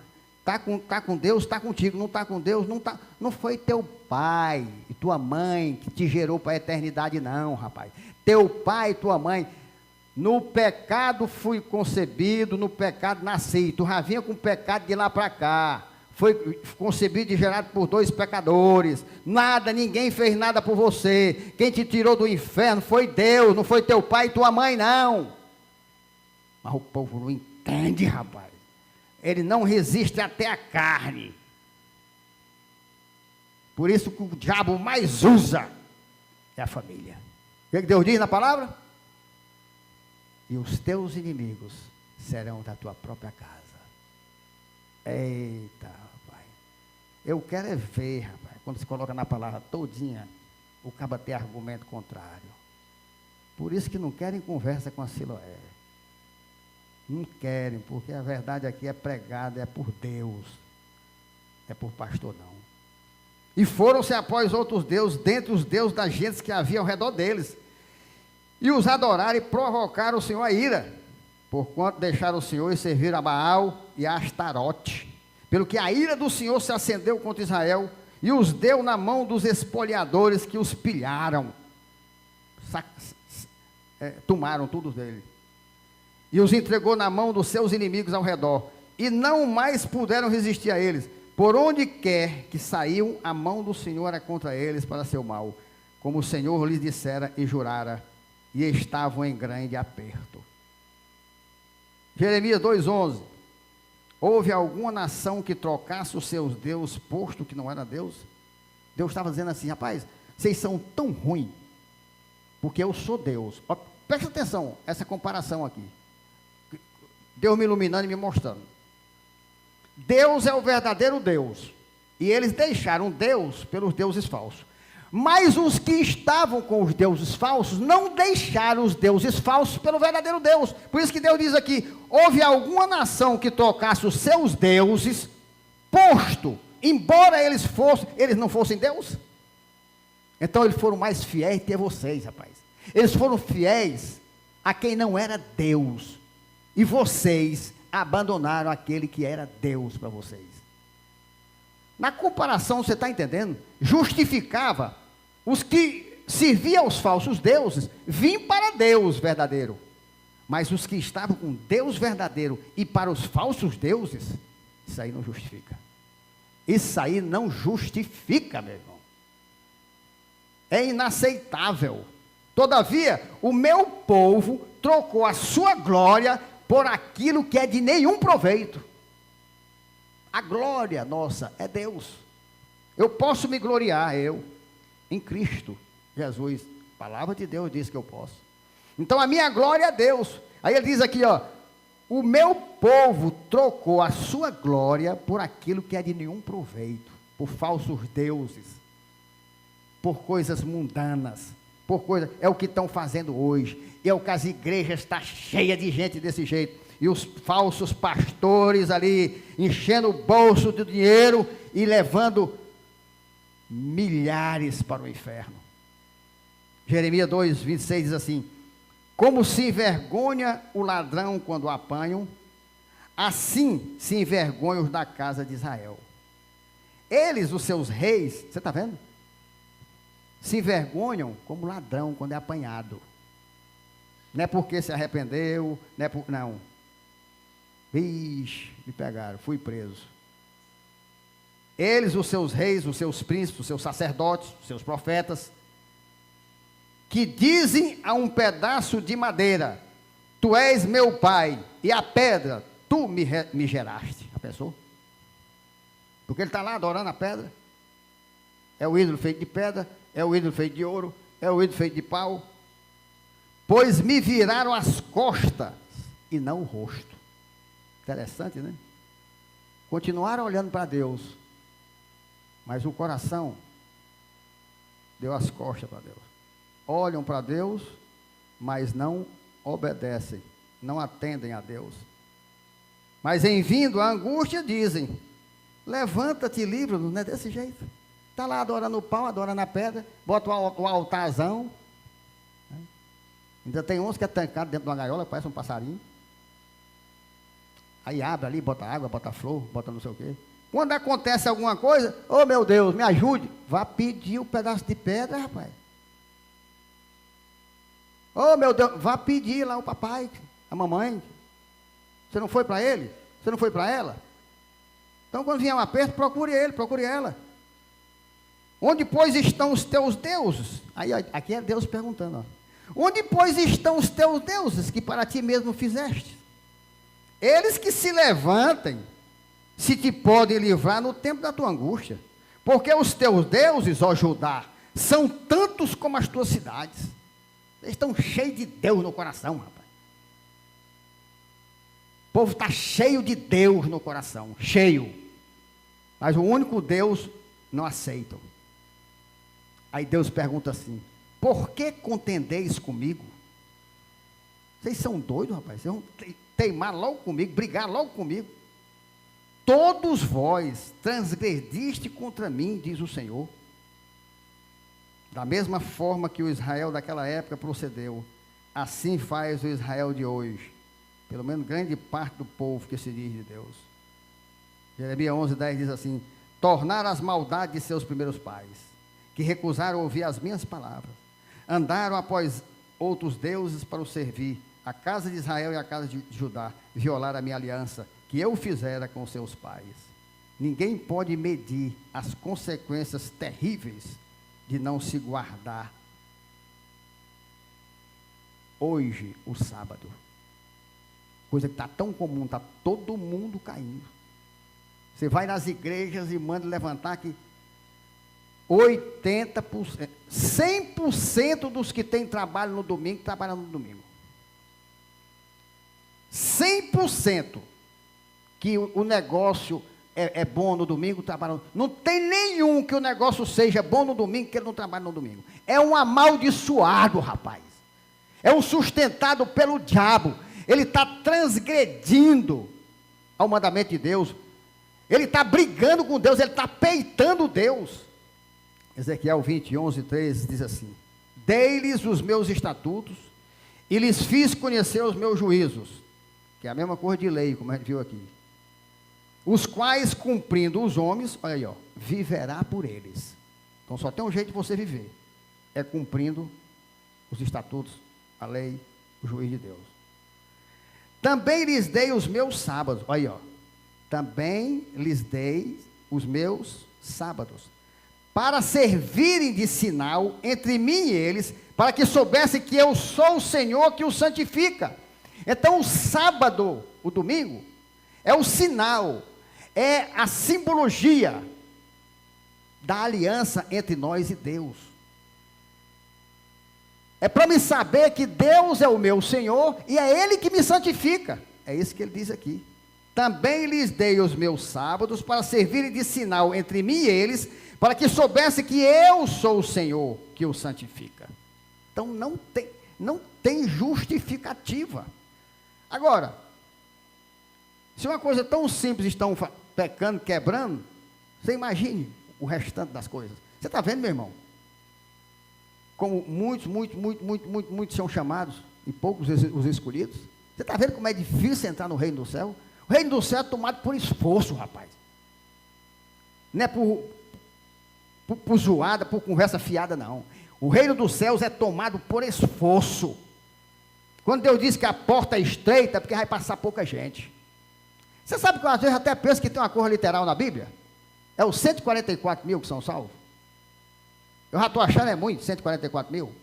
Tá com Deus, está contigo. Não está com Deus, não tá. Não foi teu pai e tua mãe que te gerou para a eternidade, não, rapaz. Teu pai e tua mãe, no pecado fui concebido, no pecado nasci. Tu já vinha com o pecado de lá para cá. Foi concebido e gerado por dois pecadores. Nada, ninguém fez nada por você. Quem te tirou do inferno foi Deus, não foi teu pai e tua mãe, não. Mas o povo não entende, rapaz. Ele não resiste até a carne. Por isso que o diabo mais usa é a família. O que Deus diz na palavra? E os teus inimigos serão da tua própria casa. Eita, rapaz. Eu quero é ver, rapaz, quando se coloca na palavra todinha, o cabo ter argumento contrário. Por isso que não querem conversa com a Siloé. Não querem, porque a verdade aqui é pregada, é por Deus. É por pastor, não. E foram-se após outros deuses, dentre os deuses das gentes que havia ao redor deles. E os adoraram e provocaram o Senhor a ira, porquanto deixaram o Senhor e serviram a Baal e a Astarote. Pelo que a ira do Senhor se acendeu contra Israel e os deu na mão dos espoliadores que os pilharam. Tomaram tudo dele. E os entregou na mão dos seus inimigos ao redor. E não mais puderam resistir a eles. Por onde quer que saíam, a mão do Senhor era contra eles para seu mal. Como o Senhor lhes dissera e jurara. E estavam em grande aperto. Jeremias 2:11. Houve alguma nação que trocasse os seus deuses, posto que não era Deus? Deus estava dizendo assim: rapaz, vocês são tão ruins, porque eu sou Deus. Ó, presta atenção, essa comparação aqui. Deus me iluminando e me mostrando. Deus é o verdadeiro Deus. E eles deixaram Deus pelos deuses falsos. Mas os que estavam com os deuses falsos não deixaram os deuses falsos pelo verdadeiro Deus. Por isso que Deus diz aqui: houve alguma nação que trocasse os seus deuses, posto, embora eles não fossem Deus. Então eles foram mais fiéis que vocês, rapaz. Eles foram fiéis a quem não era Deus. E vocês abandonaram aquele que era Deus para vocês. Na comparação, você está entendendo? Justificava os que serviam aos falsos deuses, vim para Deus verdadeiro. Mas os que estavam com Deus verdadeiro e para os falsos deuses, isso aí não justifica. Isso aí não justifica, meu irmão. É inaceitável. Todavia, o meu povo trocou a sua glória por aquilo que é de nenhum proveito. A glória nossa é Deus. Eu posso me gloriar, em Cristo Jesus. A palavra de Deus diz que eu posso. Então a minha glória é Deus. Aí ele diz aqui, ó, o meu povo trocou a sua glória por aquilo que é de nenhum proveito, por falsos deuses, por coisas mundanas, por coisas, é o que estão fazendo hoje, é o que as igrejas estão cheias de gente desse jeito, e os falsos pastores ali, enchendo o bolso de dinheiro e levando milhares para o inferno. Jeremias 2:26 diz assim: como se envergonha o ladrão quando o apanham, assim se envergonham os da casa de Israel. Eles, os seus reis, você está vendo? Se envergonham como ladrão quando é apanhado. Não é porque se arrependeu, não. Vixe, me pegaram, fui preso. Eles, os seus reis, os seus príncipes, os seus sacerdotes, os seus profetas, que dizem a um pedaço de madeira: tu és meu pai, e a pedra, tu me geraste. A pessoa? Porque ele está lá adorando a pedra. É o ídolo feito de pedra, é o ídolo feito de ouro, é o ídolo feito de pau. Pois me viraram as costas e não o rosto. Interessante, né? Continuaram olhando para Deus, mas o coração deu as costas para Deus. Olham para Deus, mas não obedecem, não atendem a Deus. Mas em vindo a angústia dizem: levanta-te, livra-nos. Não é desse jeito. Está lá adorando o pau, adorando a pedra, bota o altarzão. Ainda tem uns que é tancado dentro de uma gaiola, parece um passarinho. Aí abre ali, bota água, bota flor, bota não sei o quê. Quando acontece alguma coisa, oh meu Deus, me ajude. Vá pedir um pedaço de pedra, rapaz. Oh meu Deus, vá pedir lá o papai, a mamãe. Você não foi para ele? Você não foi para ela? Então quando vier um aperto, procure ele, procure ela. Onde, pois, estão os teus deuses? Aí aqui é Deus perguntando, ó. Onde, pois, estão os teus deuses que para ti mesmo fizeste? Eles que se levantem, se te podem livrar no tempo da tua angústia. Porque os teus deuses, ó Judá, são tantos como as tuas cidades. Eles estão cheios de Deus no coração, rapaz. O povo está cheio de Deus no coração, cheio. Mas o único Deus não aceitam. Aí Deus pergunta assim: por que contendeis comigo? Vocês são doidos, rapaz? Vocês vão teimar logo comigo, brigar logo comigo. Todos vós transgrediste contra mim, diz o Senhor. Da mesma forma que o Israel daquela época procedeu, assim faz o Israel de hoje. Pelo menos grande parte do povo que se diz de Deus. Jeremias 11:10 diz assim: tornaram as maldades de seus primeiros pais, que recusaram ouvir as minhas palavras, andaram após outros deuses para o servir. A casa de Israel e a casa de Judá violaram a minha aliança, que eu fizera com seus pais. Ninguém pode medir as consequências terríveis de não se guardar hoje o sábado. Coisa que está tão comum, está todo mundo caindo. Você vai nas igrejas e manda levantar que 80%, 100% dos que têm trabalho no domingo, trabalham no domingo. 100% que o negócio é bom no domingo, trabalham. Não tem nenhum que o negócio seja bom no domingo, que ele não trabalhe no domingo. É um amaldiçoado, rapaz. É um sustentado pelo diabo. Ele está transgredindo ao mandamento de Deus. Ele está brigando com Deus, ele está peitando Deus. Ezequiel 20:11-13 diz assim: dei-lhes os meus estatutos e lhes fiz conhecer os meus juízos, que é a mesma coisa de lei, como a gente viu aqui, os quais, cumprindo os homens, olha aí, ó, viverá por eles. Então só tem um jeito de você viver, é cumprindo os estatutos, a lei, o juízo de Deus. Também lhes dei os meus sábados, olha aí, ó, também lhes dei os meus sábados, para servirem de sinal entre mim e eles, para que soubessem que eu sou o Senhor que os santifica. Então o sábado, o domingo, é o sinal, é a simbologia da aliança entre nós e Deus. É para me saber que Deus é o meu Senhor e é Ele que me santifica. É isso que ele diz aqui. Também lhes dei os meus sábados para servirem de sinal entre mim e eles, para que soubesse que eu sou o Senhor que os santifica. Então não tem justificativa. Agora, se uma coisa tão simples estão pecando, quebrando, você imagine o restante das coisas. Você está vendo, meu irmão? Como muitos são chamados e poucos os escolhidos. Você está vendo como é difícil entrar no reino do céu? O reino do céu é tomado por esforço, rapaz. Não é por zoada, por conversa fiada, não. O reino dos céus é tomado por esforço. Quando Deus diz que a porta é estreita, é porque vai passar pouca gente. Você sabe que eu às vezes até penso que tem uma coisa literal na Bíblia? É os 144 mil que são salvos. Eu já estou achando é muito, 144 mil.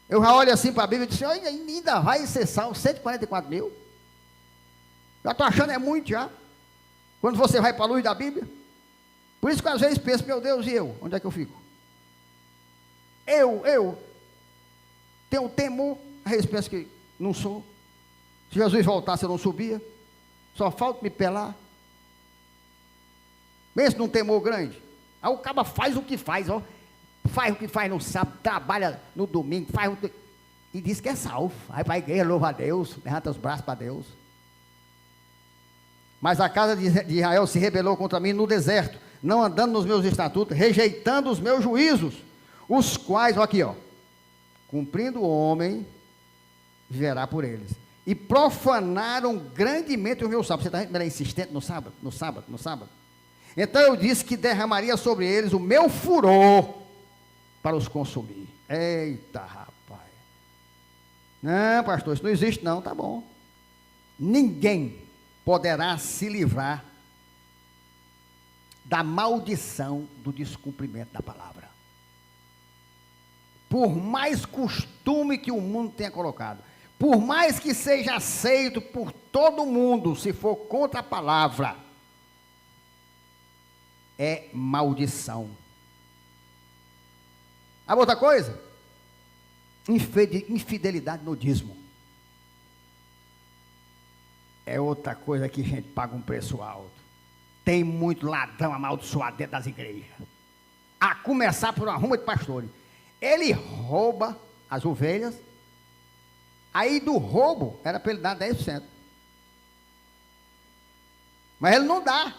Eu já olho assim para a Bíblia e disse, ainda vai ser salvo 144 mil? Já estou achando é muito já. Quando você vai para a luz da Bíblia. Por isso que às vezes penso, meu Deus, e eu? Onde é que eu fico? Eu tenho temor, às vezes penso que não sou. Se Jesus voltasse eu não subia. Só falta me pelar. Pensa num temor grande. Aí o cara faz o que faz, ó. Faz o que faz no sábado, trabalha no domingo, faz o que... E diz que é salvo. Aí vai à igreja, louva a Deus, levanta os braços para Deus. Mas a casa de Israel se rebelou contra mim no deserto, não andando nos meus estatutos, rejeitando os meus juízos, os quais, ó aqui, ó, cumprindo o homem, viverá por eles. E profanaram grandemente o meu sábado. Você está vendo como ela é insistente no sábado, no sábado, no sábado? Então eu disse que derramaria sobre eles o meu furor para os consumir. Eita, rapaz. Não, pastor, isso não existe não, tá bom. Ninguém poderá se livrar da maldição do descumprimento da palavra. Por mais costume que o mundo tenha colocado, por mais que seja aceito por todo mundo, se for contra a palavra, é maldição. A outra coisa, infidelidade no dízimo. É outra coisa que a gente paga um preço alto. Tem muito ladrão amaldiçoado dentro das igrejas. A começar por uma ruma de pastores. Ele rouba as ovelhas. Aí do roubo, era para ele dar 10%. Mas ele não dá.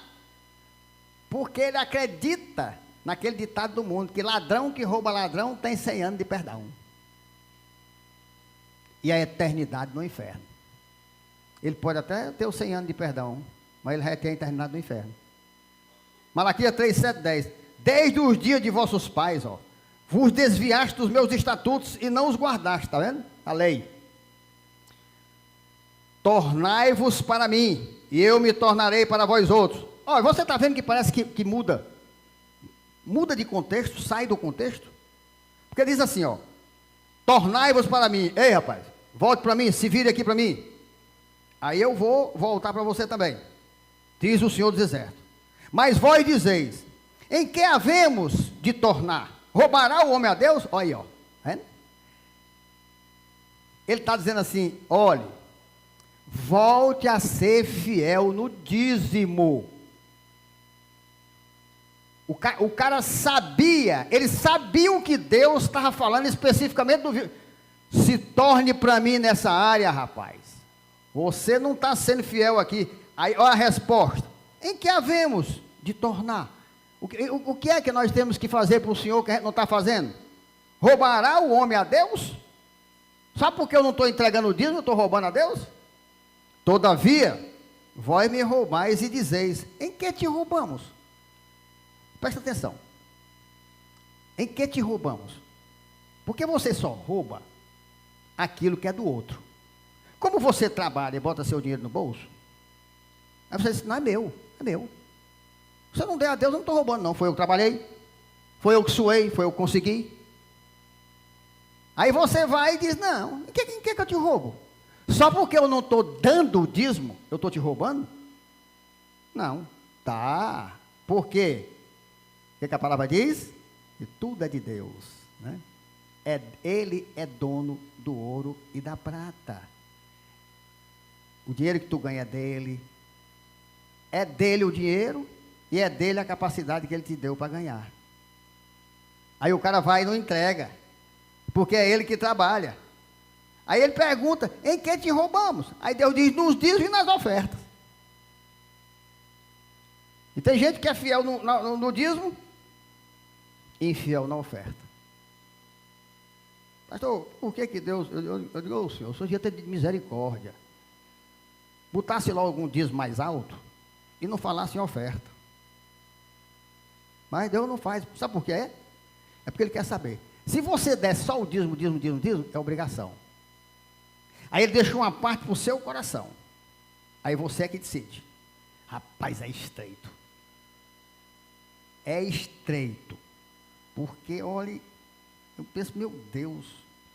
Porque ele acredita naquele ditado do mundo, que ladrão que rouba ladrão tem 100 anos de perdão. E a eternidade no inferno. Ele pode até ter os 100 anos de perdão, mas ele vai ter a eternidade no inferno. Malaquias 3, 7, 10. Desde os dias de vossos pais, ó, vos desviaste dos meus estatutos e não os guardaste, está vendo? A lei. Tornai-vos para mim, e eu me tornarei para vós outros. Olha, você está vendo que parece que muda. Muda de contexto, sai do contexto. Porque diz assim, ó. Tornai-vos para mim. Ei, rapaz, volte para mim, se vire aqui para mim. Aí eu vou voltar para você também. Diz o Senhor dos Exércitos. Mas vós dizeis, em que havemos de tornar? Roubará o homem a Deus? Olha aí, ó. É? Ele está dizendo assim, olhe, volte a ser fiel no dízimo. O cara sabia, ele sabia o que Deus estava falando especificamente do... Se torne para mim nessa área, rapaz. Você não está sendo fiel aqui. Aí, olha a resposta. Em que havemos de tornar? O que é que nós temos que fazer para o Senhor que a gente não está fazendo? Roubará o homem a Deus? Sabe por que eu não estou entregando o dízimo, eu estou roubando a Deus? Todavia, vós me roubais e dizeis, em que te roubamos? Presta atenção. Em que te roubamos? Porque você só rouba aquilo que é do outro. Como você trabalha e bota seu dinheiro no bolso, aí você diz, não é meu, é meu. Se eu não der a Deus, eu não estou roubando não. Foi eu que trabalhei, foi eu que suei, foi eu que consegui. Aí você vai e diz, não, em que eu te roubo? Só porque eu não estou dando o dízimo, eu estou te roubando? Não, tá. Por quê? que a palavra diz? Que tudo é de Deus, né? Ele é dono do ouro e da prata. O dinheiro que tu ganha é dele. É dele o dinheiro e é dele a capacidade que ele te deu para ganhar. Aí o cara vai e não entrega, porque é ele que trabalha. Aí ele pergunta, em que te roubamos? Aí Deus diz, nos dízimos e nas ofertas. E tem gente que é fiel no dízimo e infiel na oferta. Pastor, por que Deus, eu digo, oh, Senhor, o Senhor devia ter misericórdia. Botasse lá algum dízimo mais alto e não falasse em oferta. Mas Deus não faz. Sabe por quê? É porque Ele quer saber. Se você der só o dízimo, é obrigação. Aí Ele deixou uma parte para o seu coração. Aí você é que decide. Rapaz, é estreito. É estreito. Porque, olha, eu penso, meu Deus,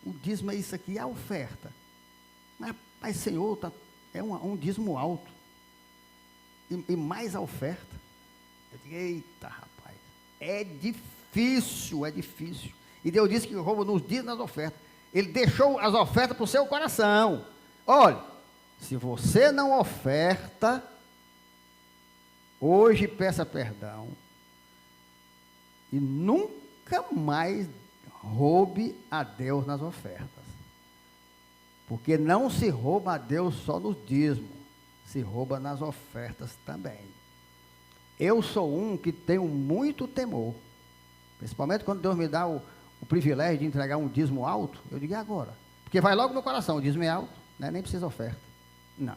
o dízimo é isso aqui, é a oferta. Mas, Senhor, é um dízimo alto. E mais a oferta. Eu digo, eita, rapaz, é difícil. E Deus disse que rouba nos dízimos nas ofertas. Ele deixou as ofertas para o seu coração. Olha, se você não oferta, hoje peça perdão. E nunca mais roube a Deus nas ofertas. Porque não se rouba a Deus só nos dízimos, se rouba nas ofertas também. Eu sou um que tenho muito temor, principalmente quando Deus me dá o privilégio de entregar um dízimo alto, eu digo, e agora? Porque vai logo no coração, o dízimo é alto, né? Nem precisa oferta. Não.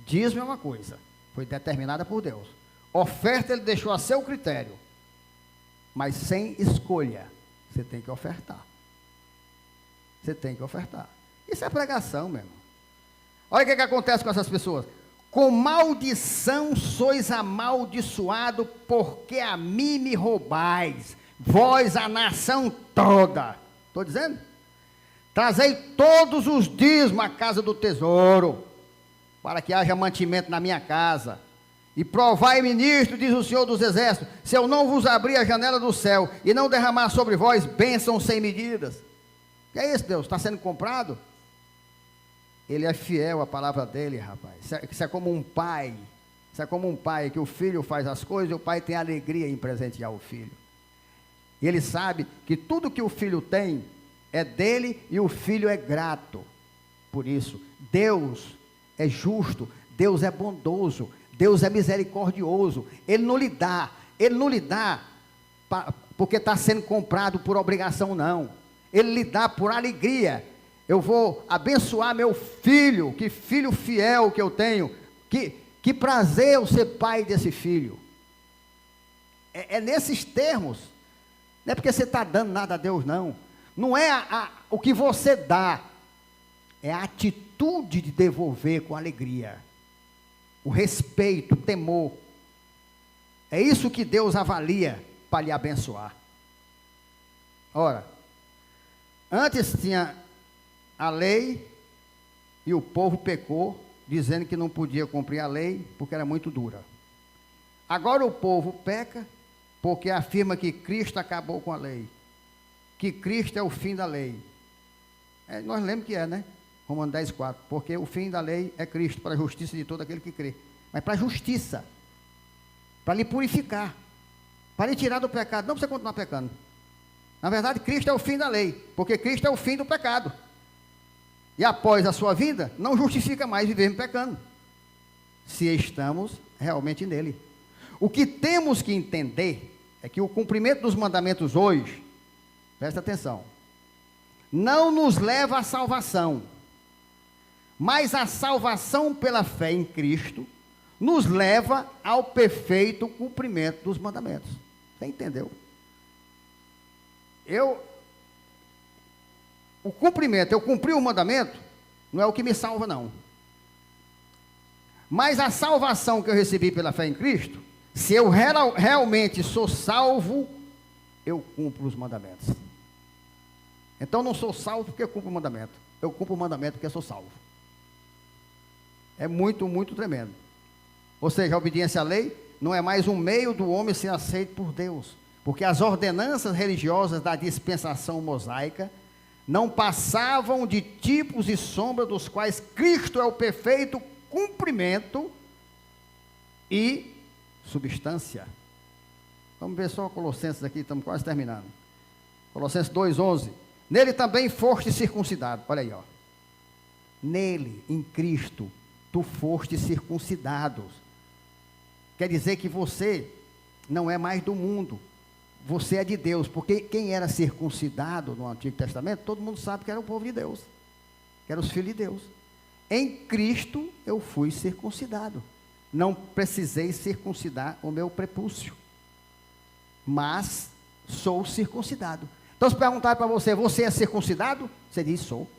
Dízimo é uma coisa, foi determinada por Deus. Oferta Ele deixou a seu critério, mas sem escolha. Você tem que ofertar. Você tem que ofertar. Isso é pregação, meu irmão. Olha o que acontece com essas pessoas. Com maldição sois amaldiçoado, porque a mim me roubais, vós a nação toda. Estou dizendo? Trazei todos os dízimos à casa do tesouro, para que haja mantimento na minha casa. E provai, ministro, diz o Senhor dos Exércitos, se eu não vos abrir a janela do céu e não derramar sobre vós bênçãos sem medidas. Que é isso, Deus? Está sendo comprado? Ele é fiel à palavra dele, rapaz. Isso é como um pai. Isso é como um pai que o filho faz as coisas e o pai tem alegria em presentear o filho. E ele sabe que tudo que o filho tem é dele e o filho é grato. Por isso, Deus é justo, Deus é bondoso, Deus é misericordioso. Ele não lhe dá porque está sendo comprado por obrigação, não. Ele lhe dá por alegria. Eu vou abençoar meu filho, que filho fiel que eu tenho, que prazer eu ser pai desse filho. É nesses termos, não é porque você está dando nada a Deus, não. Não é o que você dá, é a atitude de devolver com alegria, o respeito, o temor. É isso que Deus avalia para lhe abençoar. Ora, antes tinha a lei e o povo pecou, dizendo que não podia cumprir a lei porque era muito dura. Agora o povo peca porque afirma que Cristo acabou com a lei, que Cristo é o fim da lei. Nós lembramos que né? Romanos 10:4, porque o fim da lei é Cristo, para a justiça de todo aquele que crê. Mas para a justiça, para lhe purificar, para lhe tirar do pecado, não para você continuar pecando. Na verdade, Cristo é o fim da lei, porque Cristo é o fim do pecado. E após a sua vida, não justifica mais vivermos pecando, se estamos realmente nele. O que temos que entender é que o cumprimento dos mandamentos hoje, presta atenção, não nos leva à salvação, mas a salvação pela fé em Cristo nos leva ao perfeito cumprimento dos mandamentos. Você entendeu? O cumprimento, eu cumpri o mandamento, não é o que me salva, não. Mas a salvação que eu recebi pela fé em Cristo, se eu realmente sou salvo, eu cumpro os mandamentos. Então não sou salvo porque eu cumpro o mandamento. Eu cumpro o mandamento porque eu sou salvo. É muito, muito tremendo. Ou seja, a obediência à lei não é mais um meio do homem ser aceito por Deus, porque as ordenanças religiosas da dispensação mosaica não passavam de tipos e sombras dos quais Cristo é o perfeito cumprimento e substância. Vamos ver só Colossenses aqui, estamos quase terminando. Colossenses 2:11. Nele também foste circuncidado. Olha aí, ó. Nele, em Cristo, tu foste circuncidado. Quer dizer que você não é mais do mundo. Você é de Deus, porque quem era circuncidado no Antigo Testamento, todo mundo sabe que era o povo de Deus, que eram os filhos de Deus. Em Cristo eu fui circuncidado. Não precisei circuncidar o meu prepúcio, mas sou circuncidado. Então, se perguntar para você, você é circuncidado? Você diz, sou.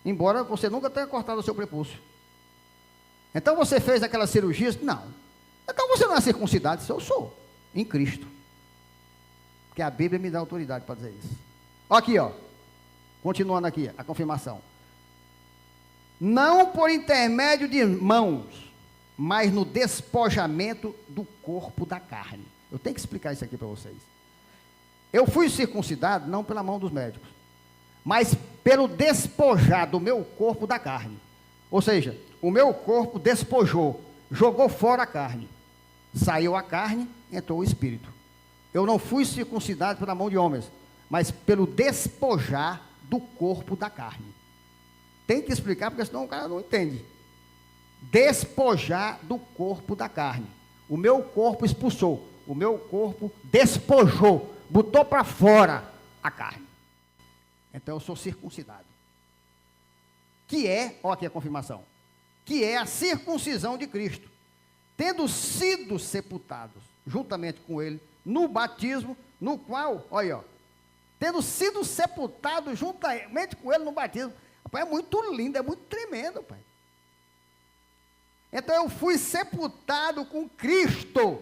Embora você nunca tenha cortado o seu prepúcio. Então, você fez aquela cirurgia? Não. Então, você não é circuncidado? Eu sou, em Cristo. Porque a Bíblia me dá autoridade para dizer isso. Aqui, ó. Continuando aqui, a confirmação. Não por intermédio de mãos, mas no despojamento do corpo da carne. Eu tenho que explicar isso aqui para vocês. Eu fui circuncidado não pela mão dos médicos, mas pelo despojar do meu corpo da carne. Ou seja, o meu corpo despojou, jogou fora a carne. Saiu a carne, entrou o espírito. Eu não fui circuncidado pela mão de homens, mas pelo despojar do corpo da carne. Tem que explicar, porque senão o cara não entende. Despojar do corpo da carne. O meu corpo expulsou, o meu corpo despojou, botou para fora a carne. Então eu sou circuncidado. Que é, olha aqui a confirmação, que é a circuncisão de Cristo, tendo sido sepultados juntamente com ele no batismo, no qual, olha aí, ó, tendo sido sepultado juntamente com ele no batismo. Rapaz, é muito lindo, é muito tremendo, pai. Então eu fui sepultado com Cristo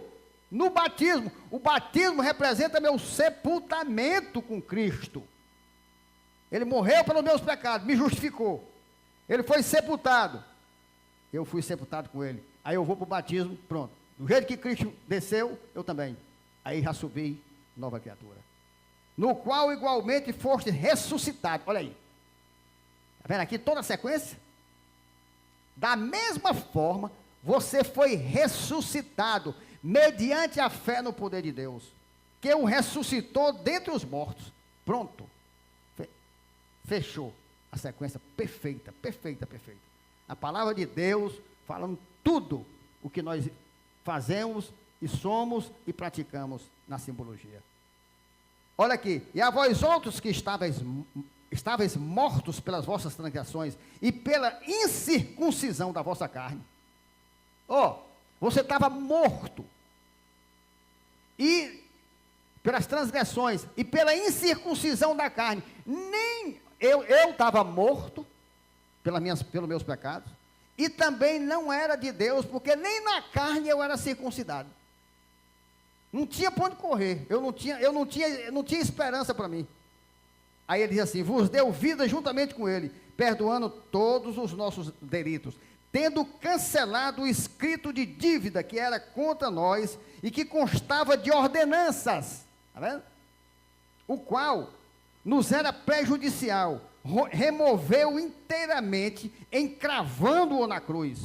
no batismo. O batismo representa meu sepultamento com Cristo. Ele morreu pelos meus pecados, me justificou. Ele foi sepultado. Eu fui sepultado com ele. Aí eu vou para o batismo, pronto. Do jeito que Cristo desceu, eu também. Aí já subi, nova criatura. No qual igualmente foste ressuscitado. Olha aí. Está vendo aqui toda a sequência? Da mesma forma, você foi ressuscitado, mediante a fé no poder de Deus, que o ressuscitou dentre os mortos. Pronto. Fechou a sequência perfeita, perfeita, perfeita. A palavra de Deus falando tudo o que nós fazemos e somos e praticamos na simbologia. Olha aqui, e a vós outros que estáveis mortos pelas vossas transgressões e pela incircuncisão da vossa carne. Você estava morto. E pelas transgressões e pela incircuncisão da carne. Nem eu estava morto pelos meus pecados. E também não era de Deus, porque nem na carne eu era circuncidado. Não tinha para onde correr. Eu não tinha esperança para mim. Aí ele diz assim, vos deu vida juntamente com ele, perdoando todos os nossos delitos, tendo cancelado o escrito de dívida que era contra nós e que constava de ordenanças, está vendo? O qual nos era prejudicial, removeu inteiramente, encravando-o na cruz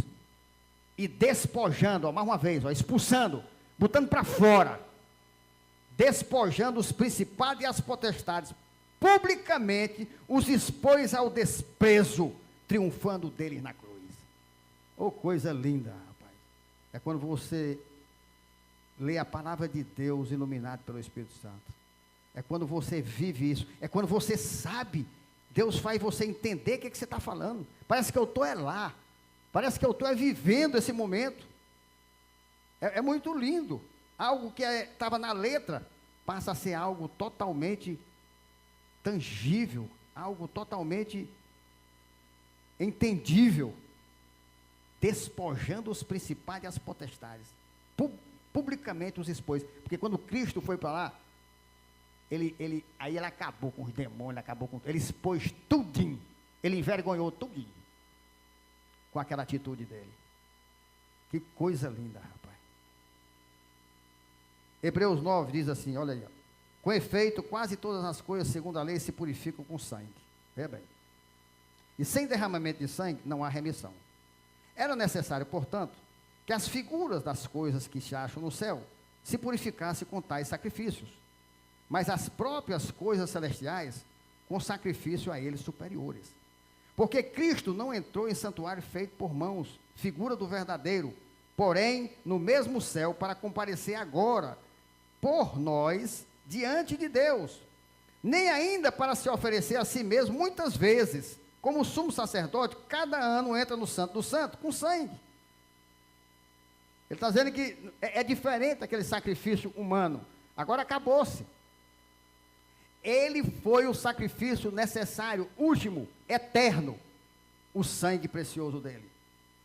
e despojando, mais uma vez, expulsando, botando para fora, despojando os principados e as potestades, publicamente os expôs ao desprezo, triunfando deles na cruz. Coisa linda, rapaz. É quando você lê a palavra de Deus iluminado pelo Espírito Santo. É quando você vive isso. É quando você sabe. Deus faz você entender o que você está falando. Parece que eu estou lá. Parece que eu estou vivendo esse momento. É muito lindo. Algo que estava na letra passa a ser algo totalmente tangível, algo totalmente entendível, despojando os principados e as potestades, publicamente os expôs, porque quando Cristo foi para lá, ele acabou com os demônios, ele expôs tudinho, ele envergonhou tudinho, com aquela atitude dele. Que coisa linda, rapaz. Hebreus 9 diz assim, olha aí, ó. Com efeito, quase todas as coisas, segundo a lei, se purificam com sangue. Veja bem. E sem derramamento de sangue, não há remissão. Era necessário, portanto, que as figuras das coisas que se acham no céu se purificassem com tais sacrifícios, mas as próprias coisas celestiais com sacrifício a eles superiores. Porque Cristo não entrou em santuário feito por mãos, figura do verdadeiro, porém no mesmo céu, para comparecer agora por nós diante de Deus, nem ainda para se oferecer a si mesmo muitas vezes, como o sumo sacerdote, cada ano entra no Santo do Santo com sangue. Ele está dizendo que é diferente aquele sacrifício humano. Agora acabou-se. Ele foi o sacrifício necessário, último, eterno, o sangue precioso dele.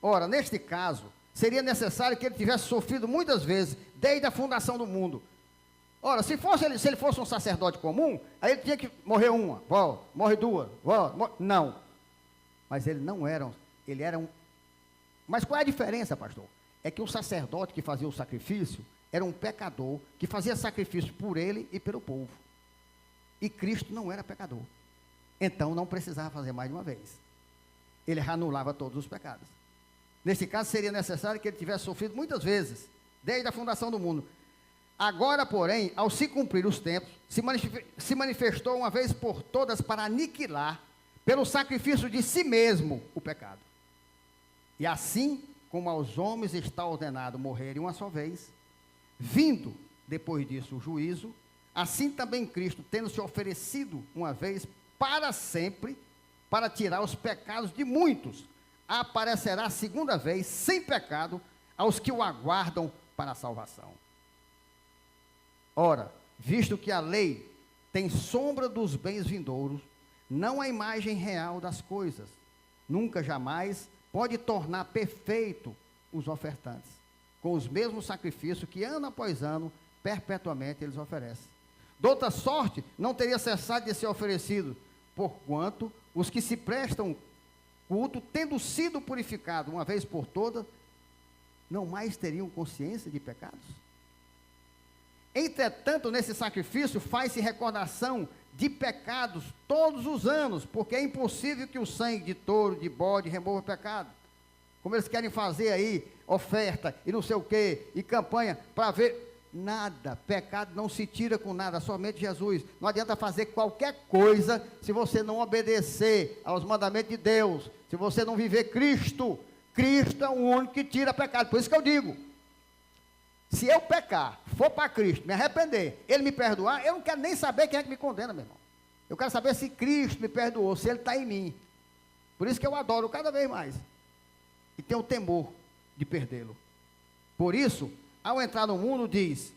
Ora, neste caso, seria necessário que ele tivesse sofrido muitas vezes, desde a fundação do mundo. Ora, se ele fosse um sacerdote comum, aí ele tinha que morrer uma, volta, morre duas, volta, não. Mas ele não era, ele era um... Mas qual é a diferença, pastor? É que o sacerdote que fazia o sacrifício era um pecador que fazia sacrifício por ele e pelo povo. E Cristo não era pecador. Então não precisava fazer mais de uma vez. Ele anulava todos os pecados. Nesse caso seria necessário que ele tivesse sofrido muitas vezes, desde a fundação do mundo. Agora, porém, ao se cumprir os tempos, se manifestou uma vez por todas para aniquilar, pelo sacrifício de si mesmo, o pecado. E assim, como aos homens está ordenado morrerem uma só vez, vindo depois disso o juízo, assim também Cristo, tendo se oferecido uma vez para sempre, para tirar os pecados de muitos, aparecerá segunda vez, sem pecado, aos que o aguardam para a salvação. Ora, visto que a lei tem sombra dos bens vindouros, não a imagem real das coisas, nunca jamais pode tornar perfeito os ofertantes, com os mesmos sacrifícios que ano após ano, perpetuamente eles oferecem. De outra sorte, não teria cessado de ser oferecido, porquanto os que se prestam culto, tendo sido purificados uma vez por todas, não mais teriam consciência de pecados? Entretanto, nesse sacrifício faz-se recordação de pecados todos os anos, porque é impossível que o sangue de touro, de bode, remova o pecado. Como eles querem fazer aí, oferta e não sei o que, e campanha, para ver... Nada, pecado não se tira com nada, somente Jesus. Não adianta fazer qualquer coisa se você não obedecer aos mandamentos de Deus, se você não viver Cristo. Cristo é o único que tira pecado. Por isso que eu digo, se eu pecar, for para Cristo, me arrepender, Ele me perdoar, eu não quero nem saber quem é que me condena, meu irmão. Eu quero saber se Cristo me perdoou, se Ele está em mim. Por isso que eu adoro cada vez mais. E tenho temor de perdê-lo. Por isso, ao entrar no mundo, diz,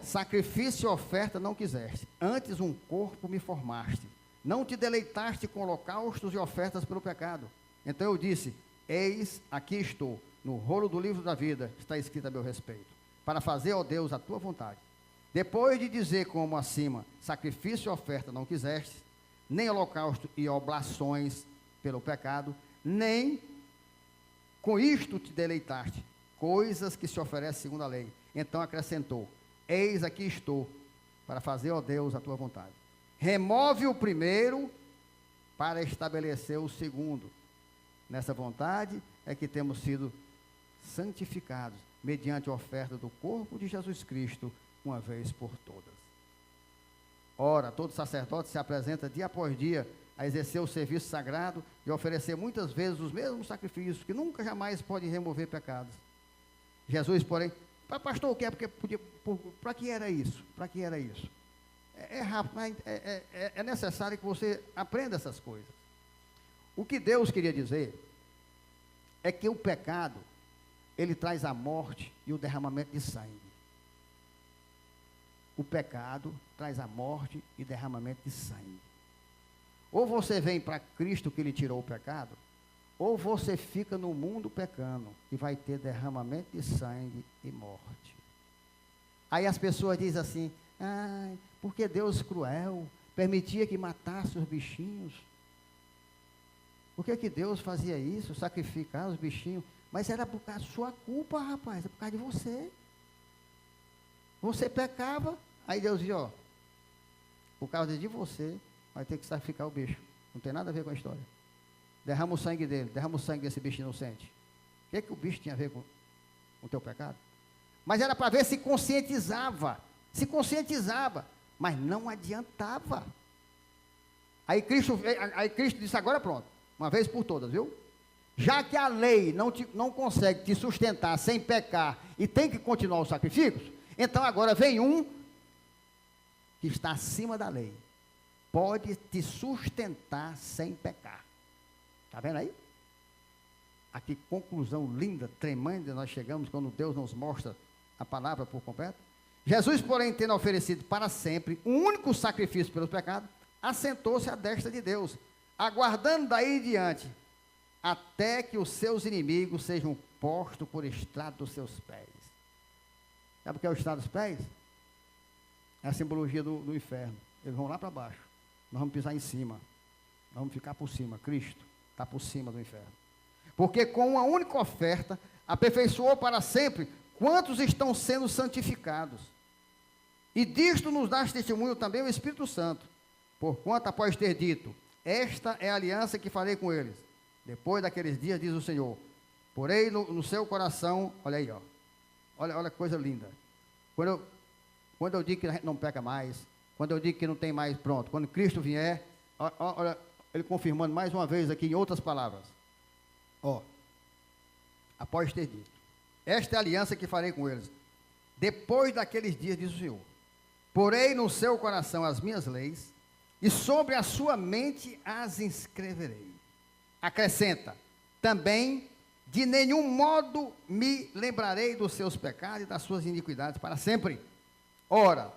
sacrifício e oferta não quiseste, antes um corpo me formaste, não te deleitaste com holocaustos e ofertas pelo pecado. Então eu disse, eis, aqui estou, no rolo do livro da vida, está escrito a meu respeito, para fazer, ó Deus, a tua vontade. Depois de dizer como acima, sacrifício e oferta não quiseste, nem holocausto e oblações pelo pecado, nem com isto te deleitaste, coisas que se oferecem segundo a lei. Então acrescentou, eis aqui estou, para fazer, ó Deus, a tua vontade. Remove o primeiro, para estabelecer o segundo. Nessa vontade é que temos sido santificados, mediante a oferta do corpo de Jesus Cristo, uma vez por todas. Ora, todo sacerdote se apresenta dia após dia, a exercer o serviço sagrado e oferecer muitas vezes os mesmos sacrifícios, que nunca jamais podem remover pecados. Jesus, porém, pastor, o que é? Porque para que era isso? Para que era isso? É rápido, mas é necessário que você aprenda essas coisas. O que Deus queria dizer é que o pecado, ele traz a morte e o derramamento de sangue. O pecado traz a morte e derramamento de sangue. Ou você vem para Cristo que lhe tirou o pecado, ou você fica no mundo pecando e vai ter derramamento de sangue e morte. Aí as pessoas dizem assim, porque Deus cruel, permitia que matasse os bichinhos. Por que Deus fazia isso, sacrificar os bichinhos? Mas era por causa da sua culpa, rapaz, é por causa de você. Você pecava, aí Deus dizia, ó, por causa de você, vai ter que sacrificar o bicho. Não tem nada a ver com a história. Derrama o sangue dele, derrama o sangue desse bicho inocente. O que o bicho tinha a ver com o teu pecado? Mas era para ver se conscientizava, mas não adiantava. Aí Cristo disse, agora pronto, uma vez por todas, viu? Já que a lei não consegue te sustentar sem pecar e tem que continuar os sacrifícios, então agora vem um que está acima da lei. Pode te sustentar sem pecar. Está vendo aí? A que conclusão linda, tremenda nós chegamos quando Deus nos mostra a palavra por completo. Jesus, porém, tendo oferecido para sempre um único sacrifício pelos pecados, assentou-se à destra de Deus, aguardando daí em diante, até que os seus inimigos sejam postos por estrado dos seus pés. Sabe o que é o estrado dos pés? É a simbologia do inferno. Eles vão lá para baixo, nós vamos pisar em cima, nós vamos ficar por cima. Cristo está por cima do inferno. Porque com uma única oferta, aperfeiçoou para sempre quantos estão sendo santificados. E disto nos dá testemunho também o Espírito Santo, porquanto após ter dito, esta é a aliança que farei com eles. Depois daqueles dias, diz o Senhor, porei no seu coração, olha aí, ó, olha que coisa linda. Quando eu digo que a gente não peca mais, quando eu digo que não tem mais, pronto, quando Cristo vier, olha, ele confirmando mais uma vez aqui em outras palavras. Ó, após ter dito, esta é a aliança que farei com eles. Depois daqueles dias, diz o Senhor, porei no seu coração as minhas leis, e sobre a sua mente as inscreverei. Acrescenta, também de nenhum modo me lembrarei dos seus pecados e das suas iniquidades para sempre. Ora,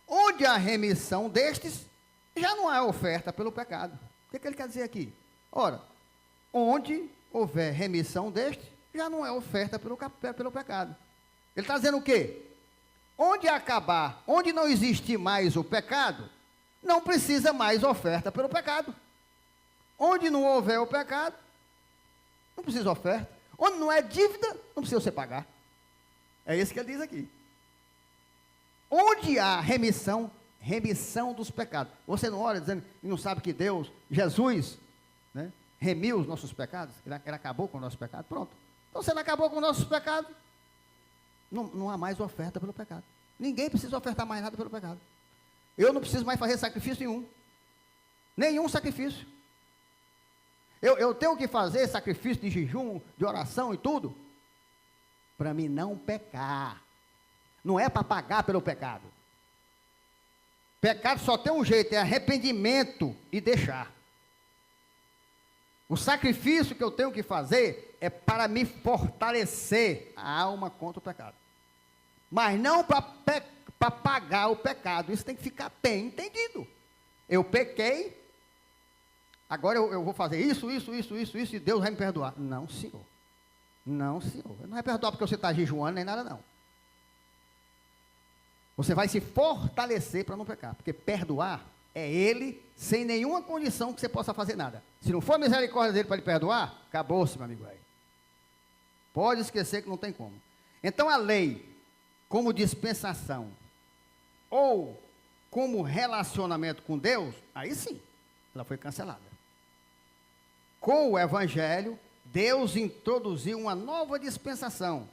onde há remissão destes, já não há oferta pelo pecado. O que ele quer dizer aqui? Ora, onde houver remissão deste, já não é oferta pelo pecado. Ele está dizendo o quê? Onde acabar, onde não existir mais o pecado, não precisa mais oferta pelo pecado. Onde não houver o pecado, não precisa oferta. Onde não é dívida, não precisa você pagar. É isso que ele diz aqui. Onde há remissão dos pecados. Você não olha dizendo, e não sabe que Deus, Jesus, né, remiu os nossos pecados, ele acabou com o nosso pecado, pronto. Então se ele acabou com os nossos pecados, não há mais oferta pelo pecado. Ninguém precisa ofertar mais nada pelo pecado. Eu não preciso mais fazer sacrifício nenhum sacrifício. Eu tenho que fazer sacrifício de jejum, de oração e tudo, para mim não pecar. Não é para pagar pelo pecado. Pecado só tem um jeito, é arrependimento e deixar. O sacrifício que eu tenho que fazer é para me fortalecer a alma contra o pecado. Mas não para pagar o pecado. Isso tem que ficar bem entendido. Eu pequei, agora eu vou fazer isso, e Deus vai me perdoar. Não, senhor. Não, senhor. Ele não vai perdoar porque você está jejuando, nem nada, não. Você vai se fortalecer para não pecar. Porque perdoar é Ele, sem nenhuma condição que você possa fazer nada. Se não for a misericórdia dele para lhe perdoar, acabou-se, meu amigo aí. Pode esquecer que não tem como. Então a lei, como dispensação, ou como relacionamento com Deus, aí sim, ela foi cancelada. Com o Evangelho, Deus introduziu uma nova dispensação,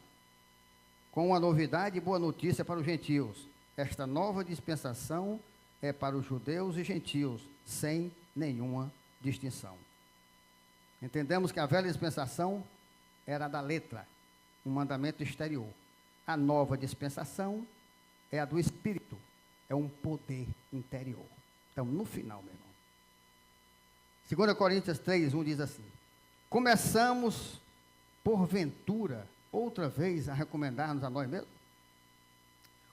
com uma novidade e boa notícia para os gentios. Esta nova dispensação é para os judeus e gentios, sem nenhuma distinção. Entendemos que a velha dispensação era da letra, um mandamento exterior. A nova dispensação é a do Espírito, é um poder interior. Então, no final, meu irmão. 2 Coríntios 3:1 diz assim: começamos, porventura, outra vez a recomendar-nos a nós mesmos?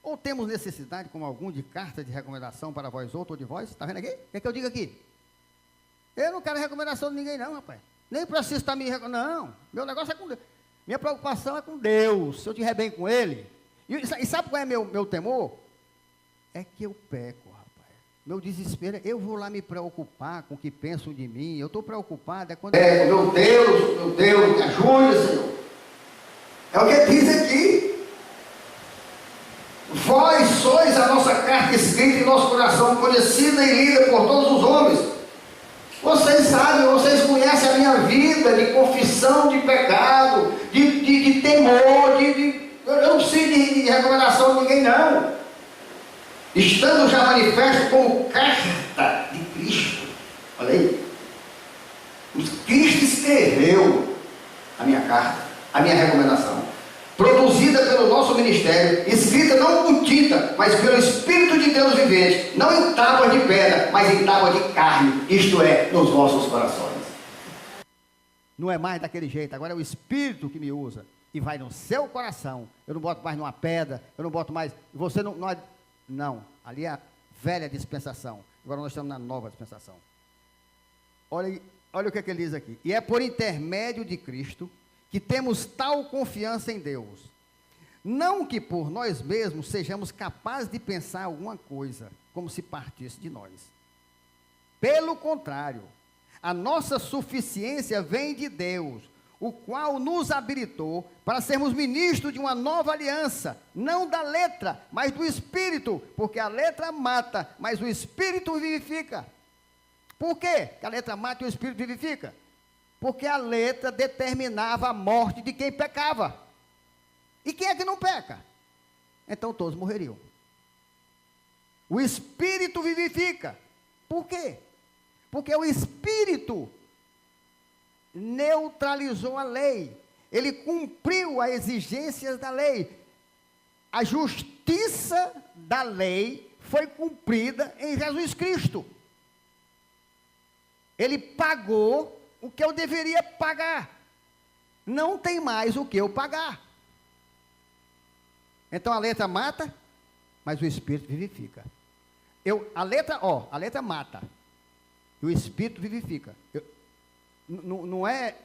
Ou temos necessidade, como algum, de carta de recomendação para vós outros ou de vós? Está vendo aqui? O que é que eu digo aqui? Eu não quero recomendação de ninguém não, rapaz. Nem preciso estar me recomendando. Não, meu negócio é com Deus. Minha preocupação é com Deus. Se eu estiver bem com Ele. E sabe qual é meu temor? É que eu peco, rapaz. Meu desespero, eu vou lá me preocupar com o que pensam de mim. Eu estou preocupado. É quando meu Deus, me ajude, Senhor. É o que diz aqui. Vós temos a nossa carta escrita em nosso coração, conhecida e lida por todos os homens. Vocês sabem, vocês conhecem a minha vida de confissão de pecado, de temor, eu não preciso de recomendação de ninguém, não. Estando já manifesto como carta de Cristo. Olha aí. Cristo escreveu a minha carta, a minha recomendação, produzida pelo nosso ministério, escrita não com tinta, mas pelo Espírito de Deus vivente, não em tábuas de pedra, mas em tábuas de carne, isto é, nos vossos corações. Não é mais daquele jeito, agora é o Espírito que me usa, e vai no seu coração. Eu não boto mais numa pedra, eu não boto mais, você não, ali é a velha dispensação, agora nós estamos na nova dispensação. Olha o que ele diz aqui, e é por intermédio de Cristo que temos tal confiança em Deus, não que por nós mesmos sejamos capazes de pensar alguma coisa, como se partisse de nós. Pelo contrário, a nossa suficiência vem de Deus, o qual nos habilitou para sermos ministros de uma nova aliança, não da letra, mas do Espírito, porque a letra mata, mas o Espírito vivifica. Por quê que a letra mata e o Espírito vivifica? Porque a letra determinava a morte de quem pecava. E quem é que não peca? Então todos morreriam. O Espírito vivifica. Por quê? Porque o Espírito neutralizou a lei. Ele cumpriu as exigências da lei. A justiça da lei foi cumprida em Jesus Cristo. Ele pagou o que eu deveria pagar. Não tem mais o que eu pagar. Então a letra mata, mas o Espírito vivifica. A letra mata, e o Espírito vivifica. Não é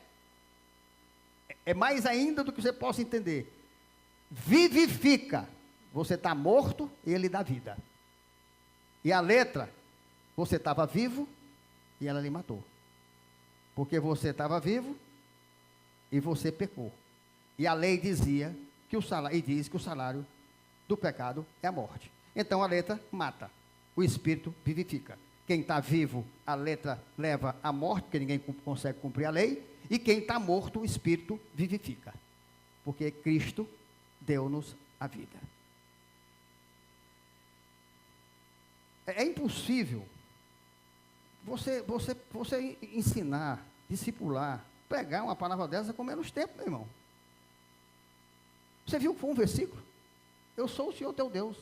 mais ainda do que você possa entender. Vivifica. Você está morto e ele dá vida. E a letra, você estava vivo e ela lhe matou. Porque você estava vivo e você pecou. E a lei dizia que diz que o salário do pecado é a morte. Então a letra mata, o Espírito vivifica. Quem está vivo, a letra leva à morte, porque ninguém consegue cumprir a lei. E quem está morto, o Espírito vivifica. Porque Cristo deu-nos a vida. É impossível você ensinar, discipular, pregar uma palavra dessa com menos tempo, meu irmão. Você viu que foi um versículo? Eu sou o Senhor teu Deus,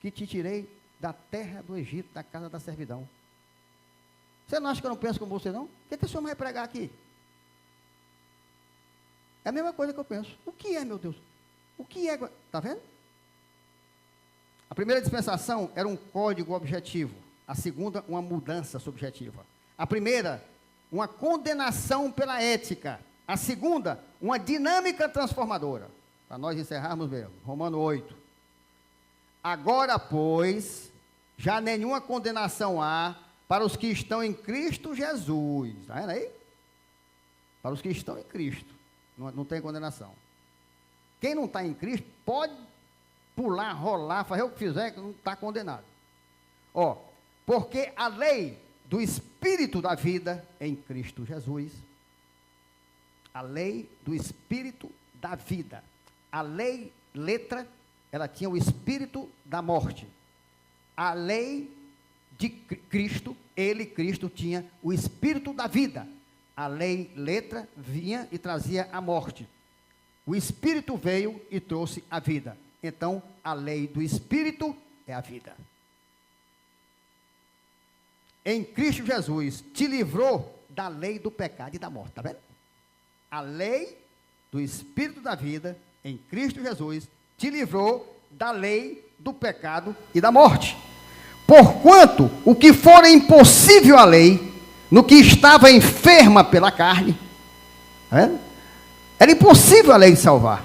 que te tirei da terra do Egito, da casa da servidão. Você não acha que eu não penso como você, não? O que o Senhor vai pregar aqui? É a mesma coisa que eu penso. O que é, meu Deus? O que é? Está vendo? A primeira dispensação era um código objetivo. A segunda, uma mudança subjetiva. A primeira, uma condenação pela ética. A segunda, uma dinâmica transformadora. Para nós encerrarmos mesmo. Romano 8. Agora, pois, já nenhuma condenação há para os que estão em Cristo Jesus. Está vendo aí? Para os que estão em Cristo. Não tem condenação. Quem não está em Cristo pode pular, rolar, fazer o que fizer, que não está condenado. Porque a lei do Espírito da vida em Cristo Jesus, a lei do Espírito da vida, a lei, letra, ela tinha o Espírito da morte. A lei de Cristo, Cristo, tinha o Espírito da vida. A lei, letra, vinha e trazia a morte. O Espírito veio e trouxe a vida. Então, a lei do Espírito é a vida. Em Cristo Jesus, te livrou da lei do pecado e da morte, está vendo? A lei do Espírito da vida, em Cristo Jesus, te livrou da lei do pecado e da morte. Porquanto, o que fora impossível à lei, no que estava enferma pela carne, está vendo? Era impossível a lei salvar,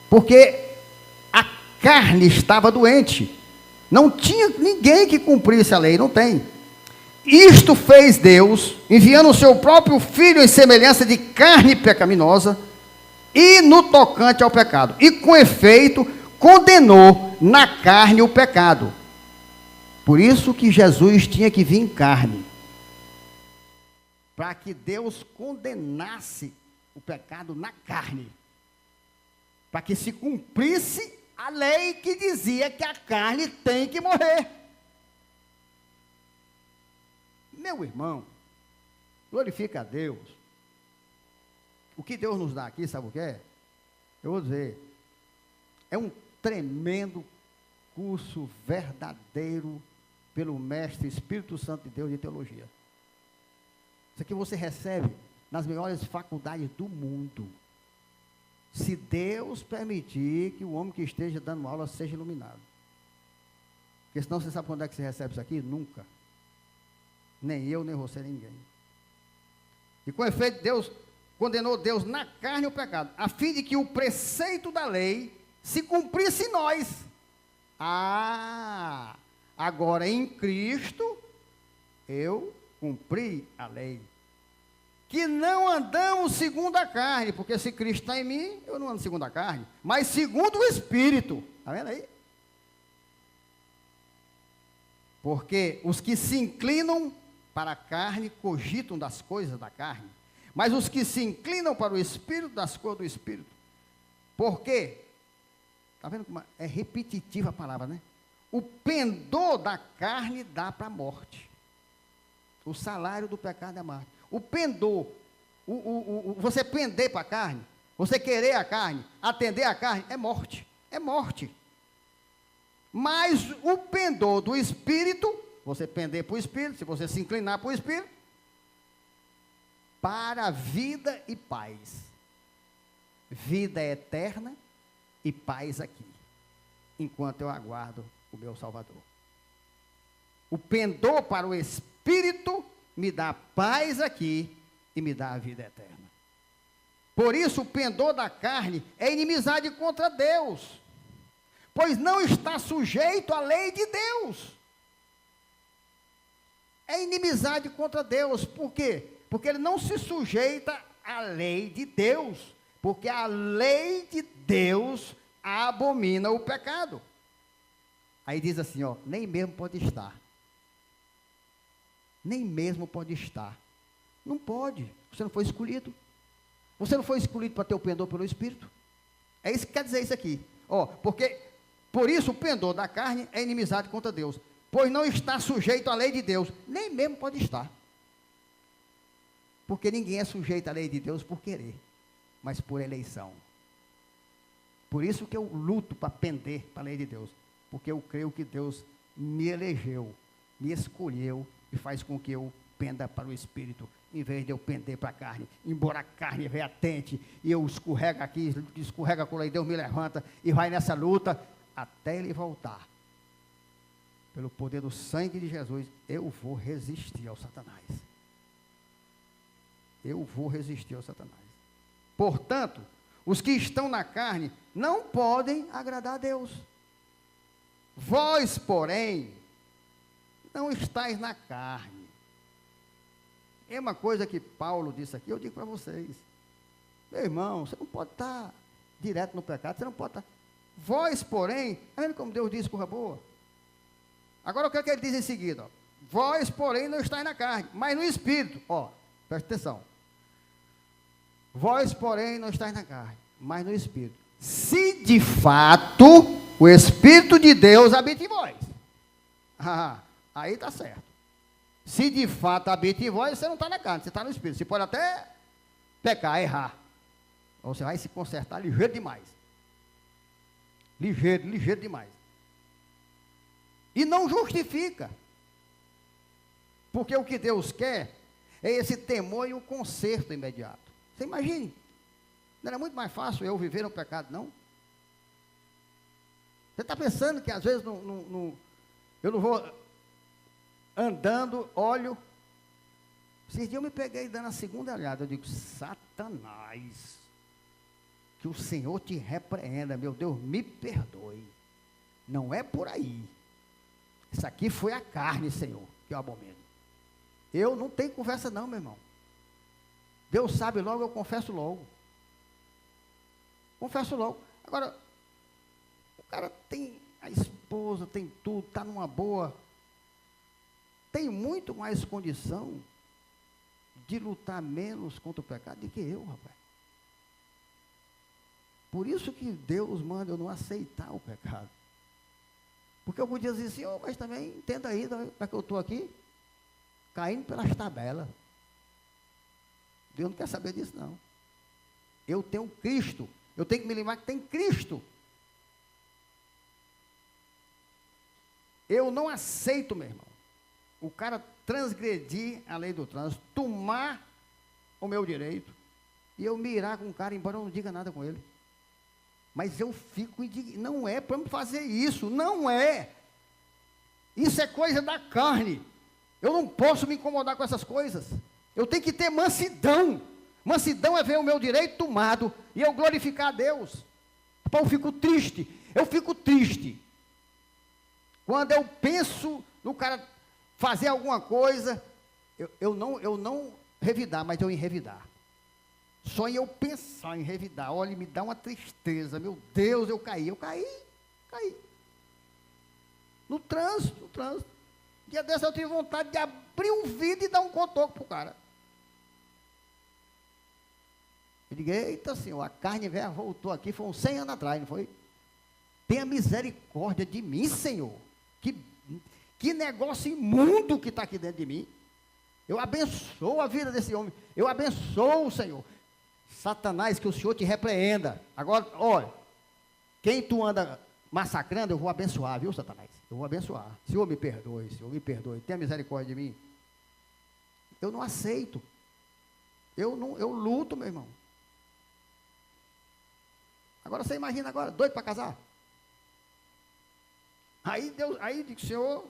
porque a carne estava doente, não tinha ninguém que cumprisse a lei, não tem. Isto fez Deus, enviando o seu próprio Filho em semelhança de carne pecaminosa, e no tocante ao pecado, e com efeito condenou na carne o pecado. Por isso que Jesus tinha que vir em carne. Para que Deus condenasse o pecado na carne. Para que se cumprisse a lei que dizia que a carne tem que morrer. Meu irmão, glorifica a Deus. O que Deus nos dá aqui, sabe o que é? Eu vou dizer, é um tremendo curso verdadeiro pelo Mestre Espírito Santo de Deus de teologia. Isso aqui você recebe nas melhores faculdades do mundo. Se Deus permitir que o homem que esteja dando aula seja iluminado. Porque senão você sabe quando é que você recebe isso aqui? Nunca. Nem eu, nem você, nem ninguém. E com efeito, Deus condenou Deus na carne o pecado, a fim de que o preceito da lei se cumprisse em nós. Agora em Cristo, eu cumpri a lei. Que não andamos segundo a carne, porque se Cristo está em mim, eu não ando segundo a carne, mas segundo o Espírito. Está vendo aí? Porque os que se inclinam para a carne cogitam das coisas da carne, mas os que se inclinam para o Espírito, das coisas do Espírito. Por quê? Está vendo como é repetitiva a palavra, né? O pendor da carne dá para a morte. O salário do pecado é a morte. O pendor, você pender para a carne, você querer a carne, atender a carne, é morte. É morte. Mas o pendor do Espírito, você pender para o Espírito, se você se inclinar para o Espírito, para a vida e paz. Vida eterna e paz aqui, enquanto eu aguardo o meu Salvador. O pendor para o Espírito me dá paz aqui e me dá a vida eterna. Por isso o pendor da carne é inimizade contra Deus, pois não está sujeito à lei de Deus. É inimizade contra Deus, por quê? Porque ele não se sujeita à lei de Deus, porque a lei de Deus abomina o pecado. Aí diz assim, ó, nem mesmo pode estar. Nem mesmo pode estar. Não pode, você não foi escolhido. Você não foi escolhido para ter o pendor pelo Espírito. É isso que quer dizer isso aqui. Ó, porque, por isso o pendor da carne é inimizade contra Deus, pois não está sujeito à lei de Deus, nem mesmo pode estar. Porque ninguém é sujeito à lei de Deus por querer, mas por eleição. Por isso que eu luto para pender para a lei de Deus, porque eu creio que Deus me elegeu, me escolheu e faz com que eu penda para o Espírito, em vez de eu pender para a carne. Embora a carne venha atente e eu escorrega aqui, escorrega com a lei, Deus me levanta e vai nessa luta até ele voltar. Pelo poder do sangue de Jesus, eu vou resistir ao Satanás. Eu vou resistir ao Satanás. Portanto, os que estão na carne não podem agradar a Deus. Vós, porém, não estáis na carne. É uma coisa que Paulo disse aqui, eu digo para vocês. Meu irmão, você não pode estar direto no pecado, você não pode estar. Vós, porém, olha como Deus disse, coisa boa. Agora o que é que ele diz em seguida? Ó, vós, porém, não estáis na carne, mas no Espírito. Ó, presta atenção. Vós, porém, não estáis na carne, mas no Espírito. Se de fato o Espírito de Deus habita em vós. Aí está certo. Se de fato habita em vós, você não está na carne, você está no Espírito. Você pode até pecar, errar. Ou você vai se consertar ligeiro demais. Ligeiro demais. E não justifica. Porque o que Deus quer é esse temor e o conserto imediato. Você imagine, não era muito mais fácil eu viver no pecado, não? Você está pensando que às vezes eu não vou andando, olho. Esses dias eu me peguei dando a segunda olhada, eu digo, Satanás, que o Senhor te repreenda, meu Deus, me perdoe. Não é por aí. Isso aqui foi a carne, Senhor, que eu abomino. Eu não tenho conversa não, meu irmão. Deus sabe logo, eu confesso logo. Confesso logo. Agora, o cara tem a esposa, tem tudo, está numa boa, tem muito mais condição de lutar menos contra o pecado do que eu, rapaz. Por isso que Deus manda eu não aceitar o pecado. Porque eu podia dizer assim, mas também, entenda aí, para que eu estou aqui, caindo pelas tabelas. Deus não quer saber disso, não. Eu tenho Cristo. Eu tenho que me lembrar que tem Cristo. Eu não aceito, meu irmão, o cara transgredir a lei do trânsito, tomar o meu direito, e eu mirar com o cara, embora eu não diga nada com ele. Mas eu fico indignado. Não é para me fazer isso, não é. Isso é coisa da carne. Eu não posso me incomodar com essas coisas. Eu tenho que ter mansidão. Mansidão é ver o meu direito tomado e eu glorificar a Deus. Então eu fico triste. Eu fico triste quando eu penso no cara fazer alguma coisa, eu não revidar, mas eu em revidar. Só em eu pensar em revidar, olha, me dá uma tristeza, meu Deus, eu caí. No trânsito. Dia desse eu tive vontade de abrir um vidro e dar um cotoco pro cara. Eu digo, eita Senhor, a carne velha voltou aqui, foi uns 100 anos atrás, não foi? Tenha misericórdia de mim, Senhor. Que negócio imundo que está aqui dentro de mim. Eu abençoo a vida desse homem. Eu abençoo, Senhor. Satanás, que o Senhor te repreenda. Agora, olha, quem tu anda massacrando, eu vou abençoar, viu, Satanás? Eu vou abençoar. Senhor, me perdoe, tenha misericórdia de mim. Eu não aceito. Eu luto, meu irmão. Agora você imagina agora, doido para casar? Aí diz o Senhor,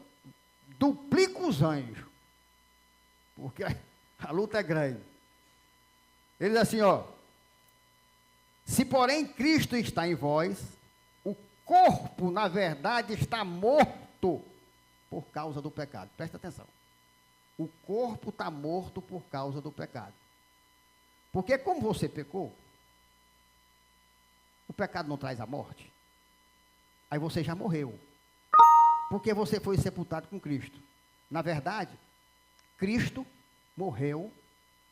duplica os anjos. Porque a luta é grande. Ele diz assim, ó. Se porém Cristo está em vós, o corpo, na verdade, está morto por causa do pecado. Presta atenção. O corpo está morto por causa do pecado. Porque como você pecou, o pecado não traz a morte. Aí você já morreu. Porque você foi sepultado com Cristo. Na verdade, Cristo morreu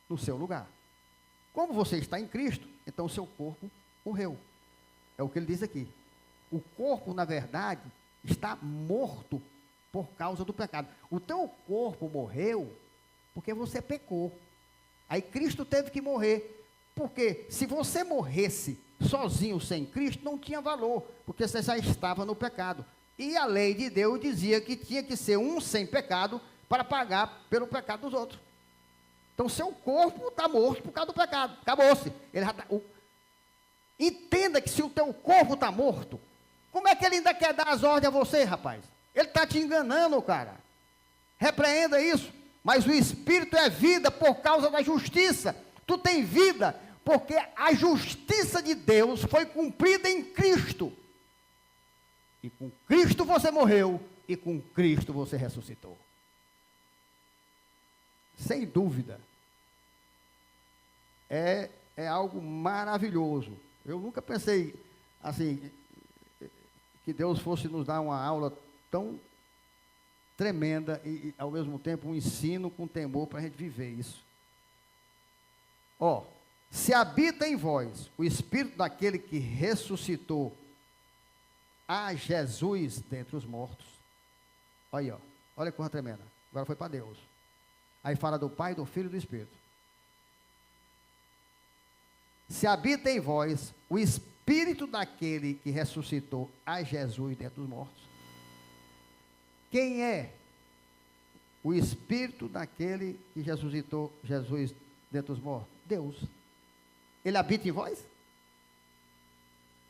no seu lugar. Como você está em Cristo, então o seu corpo morreu. É o que ele diz aqui. O corpo, na verdade, está morto por causa do pecado. O teu corpo morreu porque você pecou. Aí Cristo teve que morrer. Porque se você morresse sozinho, sem Cristo, não tinha valor. Porque você já estava no pecado. E a lei de Deus dizia que tinha que ser um sem pecado para pagar pelo pecado dos outros. Então, seu corpo está morto por causa do pecado. Acabou-se. Entenda que se o teu corpo está morto, como é que ele ainda quer dar as ordens a você, rapaz? Ele está te enganando, cara. Repreenda isso. Mas o Espírito é vida por causa da justiça. Tu tem vida porque a justiça de Deus foi cumprida em Cristo. E com Cristo você morreu, e com Cristo você ressuscitou. Sem dúvida, é algo maravilhoso. Eu nunca pensei, assim, que Deus fosse nos dar uma aula tão tremenda e ao mesmo tempo, um ensino com temor para a gente viver isso. Ó, se habita em vós o Espírito daquele que ressuscitou a Jesus dentre os mortos. Olha aí, ó, olha que coisa tremenda. Agora foi para Deus. Aí fala do Pai, do Filho e do Espírito. Se habita em vós o Espírito daquele que ressuscitou a Jesus dentre os mortos. Quem é o Espírito daquele que ressuscitou Jesus dentre os mortos? Deus. Ele habita em vós?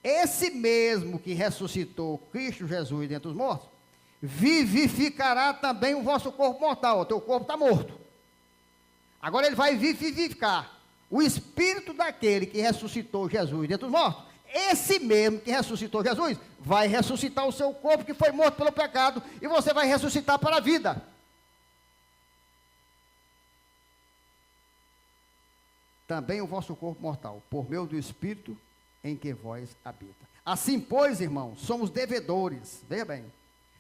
Esse mesmo que ressuscitou Cristo Jesus dentre os mortos, vivificará também o vosso corpo mortal. O teu corpo está morto. Agora ele vai vivificar o Espírito daquele que ressuscitou Jesus dentre os mortos. Esse mesmo que ressuscitou Jesus, vai ressuscitar o seu corpo que foi morto pelo pecado, e você vai ressuscitar para a vida. Também o vosso corpo mortal, por meio do Espírito em que vós habita. Assim, pois, irmãos, somos devedores, veja bem,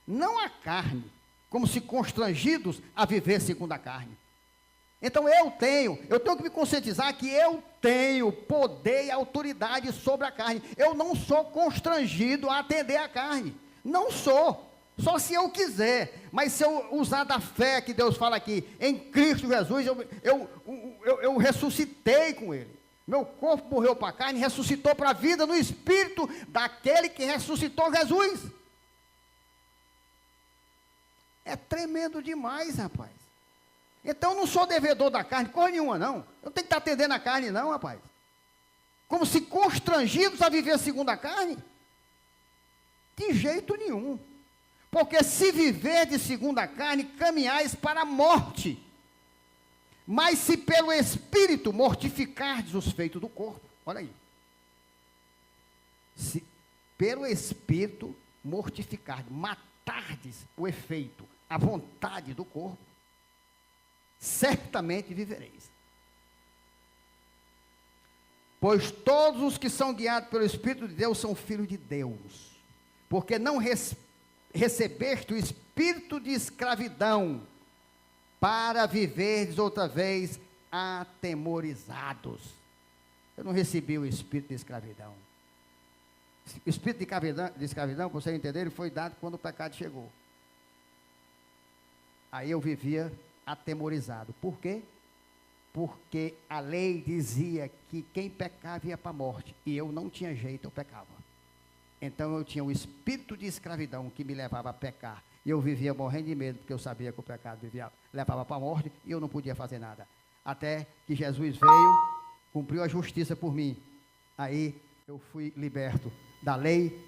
não a carne, como se constrangidos a viver segundo a carne. Então eu tenho que me conscientizar que eu tenho poder e autoridade sobre a carne. Eu não sou constrangido a atender a carne. Não sou. Só se eu quiser. Mas se eu usar da fé que Deus fala aqui, em Cristo Jesus, eu ressuscitei com Ele. Meu corpo morreu para a carne, ressuscitou para a vida no Espírito daquele que ressuscitou Jesus. É tremendo demais, rapaz. Então eu não sou devedor da carne, coisa nenhuma não. Eu não tenho que estar atendendo a carne não, rapaz. Como se constrangidos a viver segundo a carne? De jeito nenhum. Porque se viver de segundo a carne, caminhais para a morte. Mas se pelo Espírito mortificardes os feitos do corpo. Olha aí. Se pelo Espírito mortificardes, matardes o efeito, a vontade do corpo, certamente vivereis. Pois todos os que são guiados pelo Espírito de Deus são filhos de Deus. Porque não recebeste o espírito de escravidão, para viverdes outra vez atemorizados. Eu não recebi o espírito de escravidão. O espírito de escravidão, para vocês entenderem, foi dado quando o pecado chegou. Aí eu vivia atemorizado. Por quê? Porque a lei dizia que quem pecava ia para a morte, e eu não tinha jeito, eu pecava. Então eu tinha o espírito de escravidão que me levava a pecar, e eu vivia morrendo de medo, porque eu sabia que o pecado levava para a morte, e eu não podia fazer nada. Até que Jesus veio, cumpriu a justiça por mim, aí eu fui liberto da lei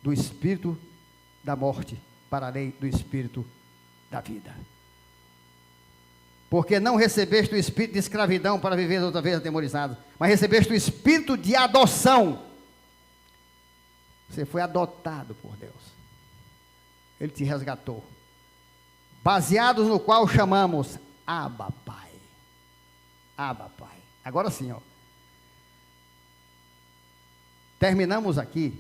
do espírito da morte, para a lei do espírito da vida. Porque não recebeste o espírito de escravidão para viver outra vez atemorizado, mas recebeste o espírito de adoção. Você foi adotado por Deus. Ele te resgatou. Baseados no qual chamamos Abba, Pai. Abba, Pai. Agora sim, ó. Terminamos aqui.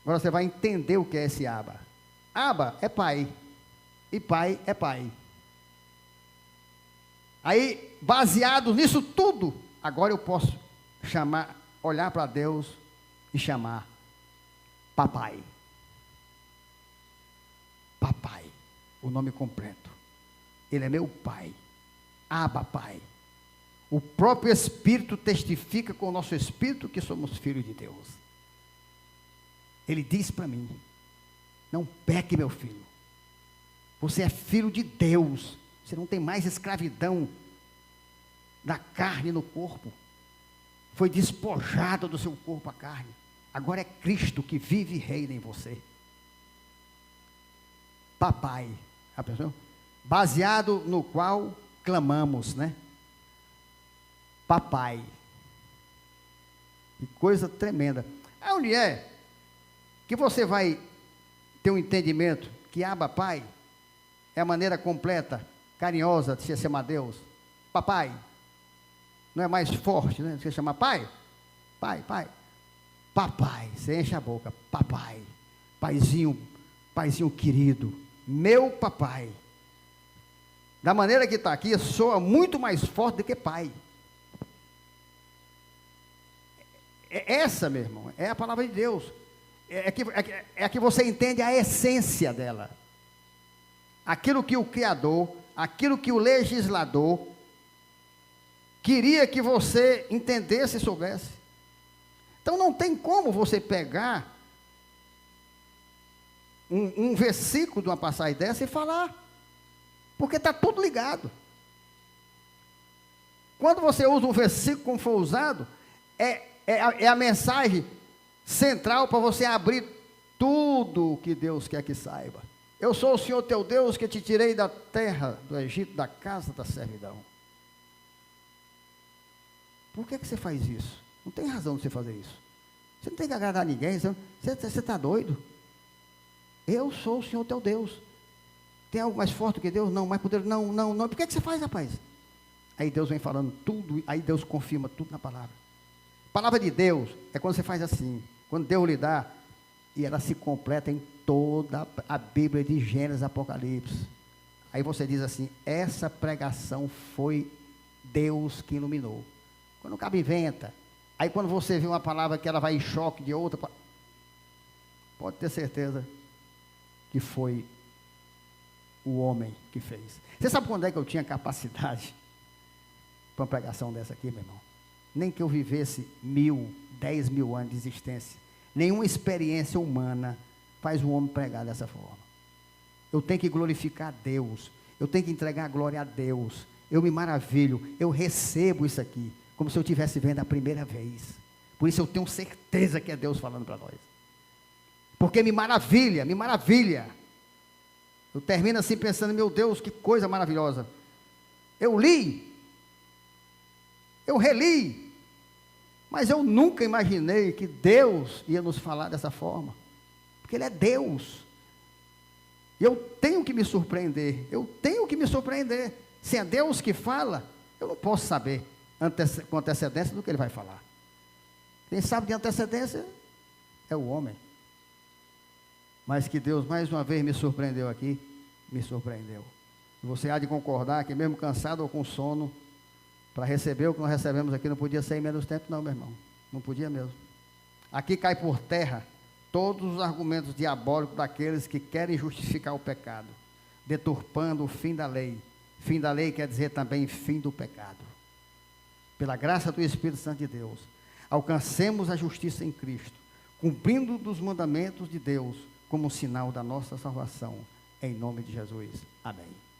Agora você vai entender o que é esse Abba. Abba é pai. E pai é pai. Aí, baseado nisso tudo, agora eu posso chamar, olhar para Deus e chamar Papai. Papai, o nome completo. Ele é meu pai. Abba, Pai. O próprio Espírito testifica com o nosso Espírito que somos filhos de Deus. Ele diz para mim: não peque, meu filho. Você é filho de Deus. Você não tem mais escravidão da carne no corpo. Foi despojado do seu corpo a carne. Agora é Cristo que vive e reina em você. Papai, a pessoa, baseado no qual clamamos, né? Papai. Que coisa tremenda. Onde é que você vai ter um entendimento que Abba, Pai, é a maneira completa, carinhosa de se chamar Deus? Papai. Não é mais forte, né? Você chama pai? Pai, pai. Papai, você enche a boca, papai, paizinho querido, meu papai. Da maneira que está aqui, soa muito mais forte do que pai. Essa, meu irmão, é a palavra de Deus. É que você entende a essência dela. Aquilo que o Criador, aquilo que o legislador queria que você entendesse e soubesse. Então não tem como você pegar um versículo de uma passagem dessa e falar, porque está tudo ligado. Quando você usa um versículo como foi usado, é a mensagem central para você abrir tudo o que Deus quer que saiba. Eu sou o Senhor teu Deus que te tirei da terra do Egito, da casa da servidão. Por que você faz isso? Não tem razão de você fazer isso. Você não tem que agradar ninguém. Você está doido? Eu sou o Senhor teu Deus. Tem algo mais forte do que Deus? Não, mais poderoso? Não. Por que você faz, rapaz? Aí Deus vem falando tudo, aí Deus confirma tudo na palavra. Palavra de Deus é quando você faz assim, quando Deus lhe dá, e ela se completa em toda a Bíblia de Gênesis, Apocalipse. Aí você diz assim, essa pregação foi Deus que iluminou. Quando o cabo inventa, aí quando você vê uma palavra que ela vai em choque de outra, pode ter certeza que foi o homem que fez. Você sabe quando é que eu tinha capacidade para uma pregação dessa aqui, meu irmão? Nem que eu vivesse 10 mil anos de existência. Nenhuma experiência humana faz o homem pregar dessa forma. Eu tenho que glorificar a Deus. Eu tenho que entregar a glória a Deus. Eu me maravilho. Eu recebo isso aqui, como se eu estivesse vendo a primeira vez. Por isso eu tenho certeza que é Deus falando para nós. Porque me maravilha, me maravilha. Eu termino assim pensando, meu Deus, que coisa maravilhosa. Eu li, eu reli, mas eu nunca imaginei que Deus ia nos falar dessa forma. Porque Ele é Deus. E eu tenho que me surpreender, eu tenho que me surpreender. Se é Deus que fala, eu não posso saber com antecedência do que Ele vai falar. Quem sabe de antecedência é o homem. Mas que Deus mais uma vez me surpreendeu aqui, me surpreendeu. E você há de concordar que mesmo cansado ou com sono, para receber o que nós recebemos aqui, não podia ser em menos tempo não, meu irmão. Não podia mesmo. Aqui cai por terra todos os argumentos diabólicos daqueles que querem justificar o pecado, deturpando o fim da lei. Fim da lei quer dizer também fim do pecado. Pela graça do Espírito Santo de Deus, alcancemos a justiça em Cristo, cumprindo dos mandamentos de Deus, como sinal da nossa salvação, em nome de Jesus. Amém.